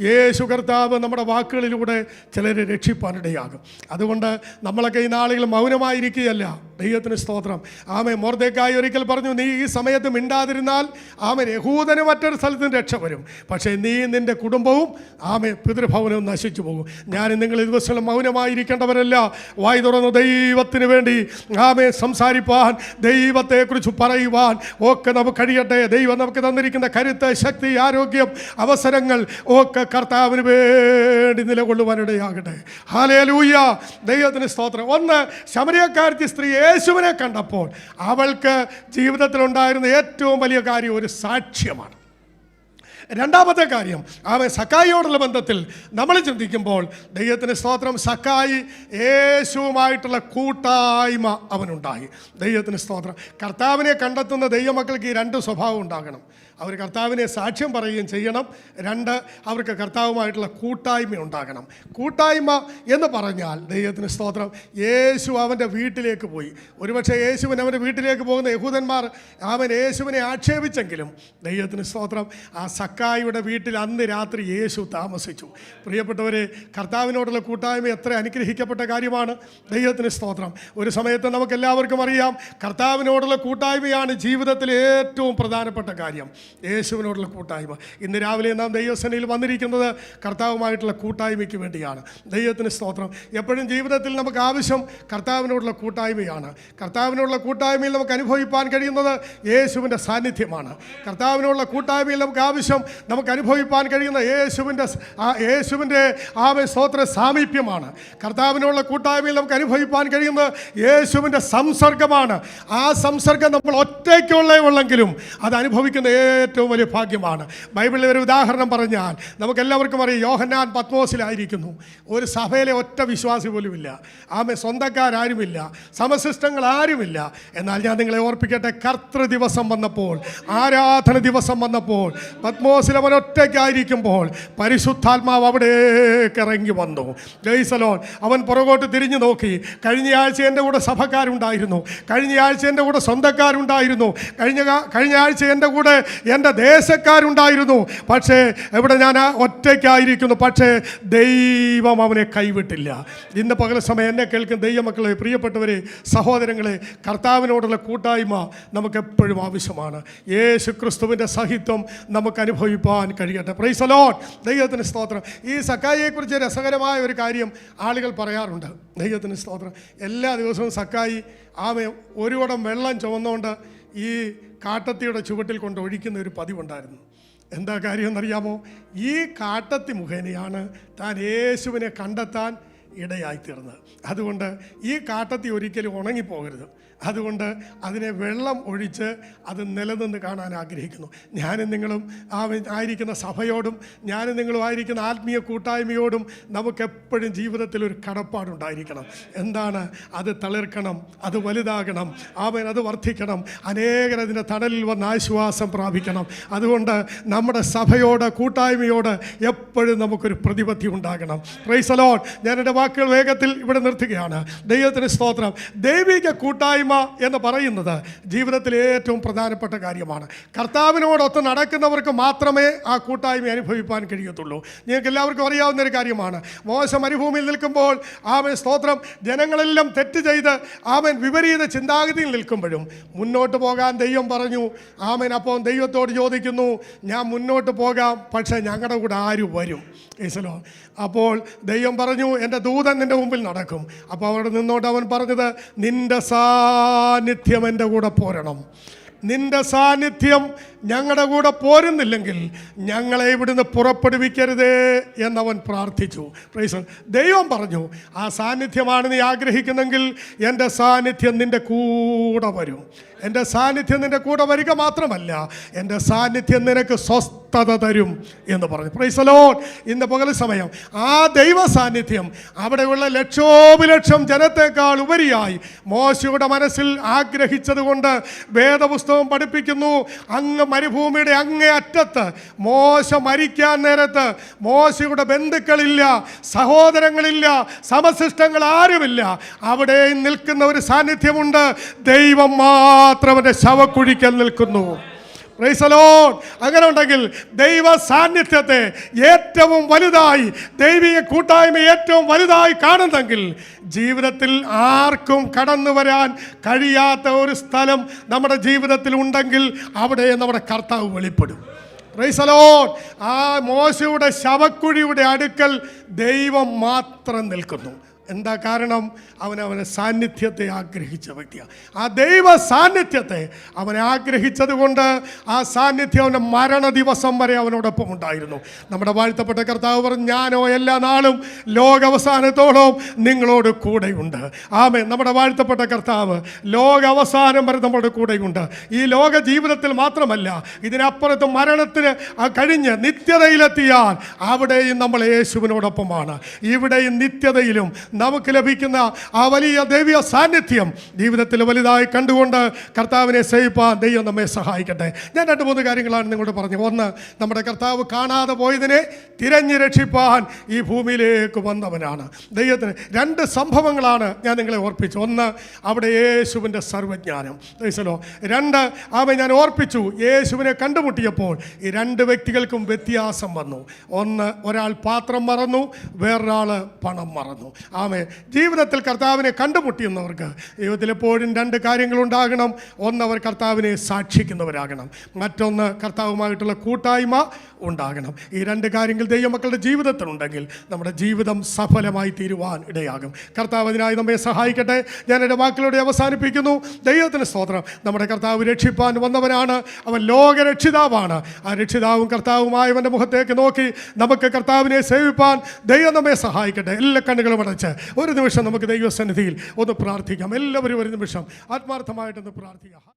യേശു കർത്താവ് നമ്മുടെ വാക്കുകളിലൂടെ ചിലരെ രക്ഷിപ്പാനിടയാകും. അതുകൊണ്ട് നമ്മളൊക്കെ ഈ നാളുകൾ മൗനമായിരിക്കുകയല്ല. ദൈവത്തിന് സ്തോത്രം. ആമേ. മൊർദെഖായി ഒരിക്കൽ പറഞ്ഞു, നീ ഈ സമയത്ത് മിണ്ടാതിരുന്നാൽ ആമേ യഹൂദന് മറ്റൊരു സ്ഥലത്ത് നിന്ന് രക്ഷ വരും, പക്ഷേ നീ നിൻ്റെ കുടുംബവും ആമേ പിതൃഭവനവും നശിച്ചു പോകും. ഞാൻ നിങ്ങൾ ഈ ദിവസങ്ങൾ മൗനമായിരിക്കേണ്ടവരല്ല. വായി തുറന്ന് ദൈവത്തിന് വേണ്ടി ആമേ സംസാരിപ്പാൻ, ദൈവത്തെക്കുറിച്ച് പറയുവാൻ ഒക്കെ നമുക്ക് കഴിയട്ടെ. ദൈവം നമുക്ക് തന്നിരിക്കുന്ന കരുത്ത്, ശക്തി, ആരോഗ്യം, അവസരങ്ങൾ ഒക്കെ കർത്താവിന് വേണ്ടി നിലകൊള്ളുവാനിടയാകട്ടെ. ഹല്ലേലൂയ. ദൈവത്തിന് സ്തോത്രം. ഒന്ന്, ശമര്യക്കാരത്തി സ്ത്രീ യേശുവിനെ കണ്ടപ്പോൾ അവൾക്ക് ജീവിതത്തിലുണ്ടായിരുന്ന ഏറ്റവും വലിയ കാര്യം ഒരു സാക്ഷ്യമാണ്. രണ്ടാമത്തെ കാര്യം, അവൻ സക്കായിയോടുള്ള ബന്ധത്തിൽ നമ്മൾ ചിന്തിക്കുമ്പോൾ ദൈവത്തിന് സ്തോത്രം, സക്കായി യേശുവുമായിട്ടുള്ള കൂട്ടായ്മ അവനുണ്ടായി. ദൈവത്തിന് സ്തോത്രം. കർത്താവിനെ കണ്ടെത്തുന്ന ദൈവമക്കൾക്ക് ഈ രണ്ട് സ്വഭാവം ഉണ്ടാകണം. അവർ കർത്താവിനെ സാക്ഷ്യം പറയുകയും ചെയ്യണം. രണ്ട്, അവർക്ക് കർത്താവുമായിട്ടുള്ള കൂട്ടായ്മ ഉണ്ടാകണം. കൂട്ടായ്മ എന്ന് പറഞ്ഞാൽ ദൈവത്തിന് സ്തോത്രം, യേശു അവൻ്റെ വീട്ടിലേക്ക് പോയി. ഒരുപക്ഷെ യേശുവിന് അവൻ്റെ വീട്ടിലേക്ക് പോകുന്ന യഹൂദന്മാർ അവൻ യേശുവിനെ ആക്ഷേപിച്ചെങ്കിലും ദൈവത്തിന് സ്തോത്രം, ആ സക്കായിയുടെ വീട്ടിൽ അന്ന് രാത്രി യേശു താമസിച്ചു. പ്രിയപ്പെട്ടവരെ, കർത്താവിനോടുള്ള കൂട്ടായ്മ എത്ര അനുഗ്രഹിക്കപ്പെട്ട കാര്യമാണ്. ദൈവത്തിന് സ്തോത്രം. ഒരു സമയത്ത് നമുക്കെല്ലാവർക്കും അറിയാം, കർത്താവിനോടുള്ള കൂട്ടായ്മയാണ് ജീവിതത്തിൽ ഏറ്റവും പ്രധാനപ്പെട്ട കാര്യം. യേശുവിനോടുള്ള കൂട്ടായ്മ. ഇന്ന് രാവിലെ നാം ദൈവസേനയിൽ വന്നിരിക്കുന്നത് കർത്താവുമായിട്ടുള്ള കൂട്ടായ്മയ്ക്ക് വേണ്ടിയാണ്. ദൈവത്തിന് സ്തോത്രം. എപ്പോഴും ജീവിതത്തിൽ നമുക്ക് ആവശ്യം കർത്താവിനോടുള്ള കൂട്ടായ്മയാണ്. കർത്താവിനോടുള്ള കൂട്ടായ്മയിൽ നമുക്ക് അനുഭവിപ്പാൻ കഴിയുന്നത് യേശുവിൻ്റെ സാന്നിധ്യമാണ്. കർത്താവിനോടുള്ള കൂട്ടായ്മയിൽ നമുക്ക് ആവശ്യം, നമുക്ക് അനുഭവിപ്പാൻ കഴിയുന്ന യേശുവിൻ്റെ സ്തോത്ര സാമീപ്യമാണ്. കർത്താവിനോടുള്ള കൂട്ടായ്മയിൽ നമുക്ക് അനുഭവിപ്പാൻ കഴിയുന്നത് യേശുവിൻ്റെ സംസർഗമാണ്. ആ സംസർഗം നമ്മൾ ഒറ്റയ്ക്കുള്ളെങ്കിലും അത് അനുഭവിക്കുന്ന ഏറ്റവും വലിയ ഭാഗ്യമാണ്. ബൈബിളിൽ ഒരു ഉദാഹരണം പറഞ്ഞാൽ നമുക്കെല്ലാവർക്കും അറിയാം, യോഹന്നാൻ പത്മോസിലായിരിക്കുന്നു. ഒരു സഭയിലെ ഒറ്റ വിശ്വാസി പോലുമില്ല. സ്വന്തക്കാരാരുമില്ല, സമശിഷ്ടങ്ങൾ ആരുമില്ല. എന്നാൽ ഞാൻ നിങ്ങളെ ഓർപ്പിക്കട്ടെ, കർത്തൃ ദിവസം വന്നപ്പോൾ, ആരാധന ദിവസം വന്നപ്പോൾ, പത്മോസിൽ അവൻ ഒറ്റയ്ക്കായിരിക്കുമ്പോൾ പരിശുദ്ധാത്മാവ് അവിടേക്ക് ഇറങ്ങി വന്നു. ജയ്സലോൻ. അവൻ പുറകോട്ട് തിരിഞ്ഞു നോക്കി. കഴിഞ്ഞ ആഴ്ച എൻ്റെ കൂടെ സഭക്കാരുണ്ടായിരുന്നു, കഴിഞ്ഞ ആഴ്ച എൻ്റെ കൂടെ സ്വന്തക്കാരുണ്ടായിരുന്നു, കഴിഞ്ഞ ആഴ്ച എൻ്റെ കൂടെ എൻ്റെ ദേശക്കാരുണ്ടായിരുന്നു. പക്ഷേ ഇവിടെ ഞാൻ ഒറ്റയ്ക്കായിരിക്കുന്നു. പക്ഷേ ദൈവം അവനെ കൈവിട്ടില്ല. ഇന്ന് പകൽ സമയം എന്നെ കേൾക്കുന്ന ദൈവമക്കളെ, പ്രിയപ്പെട്ടവരെ, സഹോദരങ്ങളെ, കർത്താവിനോടുള്ള കൂട്ടായ്മ നമുക്കെപ്പോഴും ആവശ്യമാണ്. യേശു ക്രിസ്തുവിൻ്റെ സഹിത്വം നമുക്ക് അനുഭവിപ്പാൻ കഴിയട്ടെ. Price the Lord. ദൈവത്തിന് സ്തോത്രം. ഈ സക്കായിയെക്കുറിച്ച് രസകരമായ ഒരു കാര്യം ആളുകൾ പറയാറുണ്ട്. ദൈവത്തിന് സ്തോത്രം. എല്ലാ ദിവസവും സക്കായി ഒരു കുടം വെള്ളം ചുമന്നുകൊണ്ട് ഈ കാട്ടത്തിയുടെ ചുവട്ടിൽ കൊണ്ട് ഒഴിക്കുന്ന ഒരു പതിവുണ്ടായിരുന്നു. എന്താ കാര്യം എന്നറിയാമോ? ഈ കാട്ടത്തി മുഖേനയാണ് താൻ യേശുവിനെ കണ്ടെത്താൻ ഇടയായിത്തീർന്നത്. അതുകൊണ്ട് ഈ കാട്ടത്തി ഒരിക്കലും ഉണങ്ങിപ്പോകരുത്. അതുകൊണ്ട് അതിനെ വെള്ളം ഒഴിച്ച് അത് നിലനിന്ന് കാണാൻ ആഗ്രഹിക്കുന്നു. ഞാനും നിങ്ങളും ആയിരിക്കുന്ന സഭയോടും ഞാനും നിങ്ങളും ആയിരിക്കുന്ന ആത്മീയ കൂട്ടായ്മയോടും നമുക്കെപ്പോഴും ജീവിതത്തിൽ ഒരു കടപ്പാടുണ്ടായിരിക്കണം. എന്താണ്? അത് തളിർക്കണം, അത് വലുതാകണം, അത് വർദ്ധിക്കണം, അനേകരതിൻ്റെ തണലിൽ വന്ന് ആശ്വാസം പ്രാപിക്കണം. അതുകൊണ്ട് നമ്മുടെ സഭയോട്, കൂട്ടായ്മയോട് എപ്പോഴും നമുക്കൊരു പ്രതിബദ്ധി ഉണ്ടാകണം. Price the Lord. ഞാൻ എൻ്റെ വാക്കുകൾ വേഗത്തിൽ ഇവിടെ നിർത്തുകയാണ്. ദൈവത്തിന് സ്തോത്രം. ദൈവിക കൂട്ടായ്മ എന്ന് പറയുന്നത് ജീവിതത്തിൽ ഏറ്റവും പ്രധാനപ്പെട്ട കാര്യമാണ്. കർത്താവിനോടൊത്ത് നടക്കുന്നവർക്ക് മാത്രമേ ആ കൂട്ടായ്മ അനുഭവിപ്പാൻ കഴിയത്തുള്ളൂ. നിങ്ങൾക്ക് എല്ലാവർക്കും അറിയാവുന്ന ഒരു കാര്യമാണ്. മോശ മരുഭൂമിയിൽ നിൽക്കുമ്പോൾ സ്തോത്രം, ജനങ്ങളെല്ലാം തെറ്റ് ചെയ്ത് വിപരീത ചിന്താഗതിയിൽ നിൽക്കുമ്പോഴും മുന്നോട്ട് പോകാൻ ദൈവം പറഞ്ഞു. അപ്പോൾ ദൈവത്തോട് ചോദിക്കുന്നു, ഞാൻ മുന്നോട്ട് പോകാം, പക്ഷേ ഞങ്ങളുടെ കൂടെ ആര് വരും? ഈശോ. അപ്പോൾ ദൈവം പറഞ്ഞു, എൻ്റെ ദൂതൻ നിൻ്റെ മുമ്പിൽ നടക്കും. അപ്പോൾ അവിടെ നിന്നോട്ട് അവൻ പറഞ്ഞത്, നിൻ്റെ സാന്നിധ്യം എൻ്റെ കൂടെ പോരണം. നിൻ്റെ സാന്നിധ്യം ഞങ്ങളുടെ കൂടെ പോരുന്നില്ലെങ്കിൽ ഞങ്ങളെ ഇവിടുന്ന് പുറപ്പെടുവിക്കരുതേ എന്നവൻ പ്രാർത്ഥിച്ചു. പ്രൈസ്. ദൈവം പറഞ്ഞു, ആ സാന്നിധ്യമാണ് നീ ആഗ്രഹിക്കുന്നെങ്കിൽ എൻ്റെ സാന്നിധ്യം നിൻ്റെ കൂടെ വരും. എൻ്റെ സാന്നിധ്യം നിൻ്റെ കൂടെ വരിക മാത്രമല്ല, എൻ്റെ സാന്നിധ്യം നിനക്ക് സ്വസ്ഥത തരും എന്ന് പറഞ്ഞു. Price the Lord. ഇന്ന് പകൽ സമയം ആ ദൈവ സാന്നിധ്യം അവിടെയുള്ള ലക്ഷോപലക്ഷം ജനത്തെക്കാൾ ഉപരിയായി മോശയുടെ മനസ്സിൽ ആഗ്രഹിച്ചതുകൊണ്ട് വേദപുസ്തകം പഠിപ്പിക്കുന്നു, അങ്ങ് മരുഭൂമിയുടെ അങ്ങേ അറ്റത്ത് മോശ മരിക്കാൻ നേരത്ത് മോശയുടെ ബന്ധുക്കളില്ല, സഹോദരങ്ങളില്ല, സമശിഷ്ടങ്ങൾ ആരുമില്ല. അവിടെ നിൽക്കുന്ന ഒരു സാന്നിധ്യമുണ്ട്. ദൈവം മാത്രം അവൻ്റെ ശവക്കുഴിക്കൽ നിൽക്കുന്നു. Price the Lord. അങ്ങനെ ഉണ്ടെങ്കിൽ ദൈവ സാന്നിധ്യത്തെ ഏറ്റവും വലുതായി, ദൈവിക കൂട്ടായ്മ ഏറ്റവും വലുതായി കാണുന്നെങ്കിൽ ജീവിതത്തിൽ ആർക്കും കടന്നു വരാൻ കഴിയാത്ത ഒരു സ്ഥലം നമ്മുടെ ജീവിതത്തിൽ ഉണ്ടെങ്കിൽ അവിടെ നമ്മുടെ കർത്താവ് വെളിപ്പെടും. Praise the Lord. ആ മോശയുടെ ശവക്കുഴിയുടെ അടുക്കൽ ദൈവം മാത്രം നിൽക്കുന്നു. എന്താ കാരണം? അവനെ സാന്നിധ്യത്തെ ആഗ്രഹിച്ച വ്യക്തിയാണ്. ആ ദൈവ സാന്നിധ്യത്തെ അവനെ ആഗ്രഹിച്ചത് കൊണ്ട് ആ സാന്നിധ്യം അവൻ്റെ മരണ ദിവസം വരെ അവനോടൊപ്പം ഉണ്ടായിരുന്നു. നമ്മുടെ വാഴ്ത്തപ്പെട്ട കർത്താവ് പറഞ്ഞു, ഞാനോ എല്ലാ നാളും ലോകാവസാനത്തോളം നിങ്ങളോട് കൂടെയുണ്ട്. ആമേൻ. നമ്മുടെ വാഴ്ത്തപ്പെട്ട കർത്താവ് ലോകാവസാനം വരെ നമ്മുടെ കൂടെയുണ്ട്. ഈ ലോക ജീവിതത്തിൽ മാത്രമല്ല, ഇതിനപ്പുറത്ത് മരണത്തിന് കഴിഞ്ഞ് നിത്യതയിലെത്തിയാൽ അവിടെയും നമ്മൾ യേശുവിനോടൊപ്പമാണ്. ഇവിടെയും നിത്യതയിലും നമുക്ക് ലഭിക്കുന്ന ആ വലിയ ദൈവീയ സാന്നിധ്യം ജീവിതത്തിൽ വലുതായി കണ്ടുകൊണ്ട് കർത്താവിനെ സേവിപ്പാൻ ദൈവം നമ്മെ സഹായിക്കട്ടെ. ഞാൻ 2-3 കാര്യങ്ങളാണ് നിങ്ങളോട് പറഞ്ഞത്. ഒന്ന്, നമ്മുടെ കർത്താവ് കാണാതെ പോയതിനെ തിരഞ്ഞു രക്ഷിപ്പാൻ ഈ ഭൂമിയിലേക്ക് വന്നവനാണ്. ദൈവത്തിന് 2 സംഭവങ്ങളാണ് ഞാൻ നിങ്ങളെ ഓർപ്പിച്ചു. ഒന്ന്, അവിടെ യേശുവിൻ്റെ സർവ്വജ്ഞാനം. 2, ഞാൻ ഓർപ്പിച്ചു, യേശുവിനെ കണ്ടുമുട്ടിയപ്പോൾ ഈ 2 വ്യക്തികൾക്കും വ്യത്യാസം വന്നു. ഒന്ന്, ഒരാൾ പാത്രം മറന്നു, വേറൊരാൾ പണം മറന്നു. ജീവിതത്തിൽ കർത്താവിനെ കണ്ടുമുട്ടിയുന്നവർക്ക് ജീവിതത്തിൽ എപ്പോഴും 2 കാര്യങ്ങളുണ്ടാകണം. ഒന്ന്, അവർ കർത്താവിനെ സാക്ഷിക്കുന്നവരാകണം. മറ്റൊന്ന്, കർത്താവുമായിട്ടുള്ള കൂട്ടായ്മ ഉണ്ടാകണം. ഈ 2 കാര്യങ്ങൾ ദൈവമക്കളുടെ ജീവിതത്തിലുണ്ടെങ്കിൽ നമ്മുടെ ജീവിതം സഫലമായി തീരുവാൻ ഇടയാകും. കർത്താവ് അതിനായി നമ്മെ സഹായിക്കട്ടെ. ഞാൻ എൻ്റെ വാക്കുകളോടെ അവസാനിപ്പിക്കുന്നു. ദൈവത്തിന് സ്തോത്രം. നമ്മുടെ കർത്താവ് രക്ഷിപ്പാൻ വന്നവനാണ്. അവൻ ലോകരക്ഷിതാവാണ്. ആ രക്ഷിതാവും കർത്താവുമായവൻ്റെ മുഖത്തേക്ക് നോക്കി നമുക്ക് കർത്താവിനെ സേവിപ്പാൻ ദൈവം നമ്മെ സഹായിക്കട്ടെ. എല്ലാ കണ്ണുകളും അടച്ച് ഒരു നിമിഷം നമുക്ക് ദൈവസന്നിധിയിൽ ഒന്ന് പ്രാർത്ഥിക്കാം. എല്ലാവരും ഒരു നിമിഷം ആത്മാർത്ഥമായിട്ടൊന്ന് പ്രാർത്ഥിക്കാം.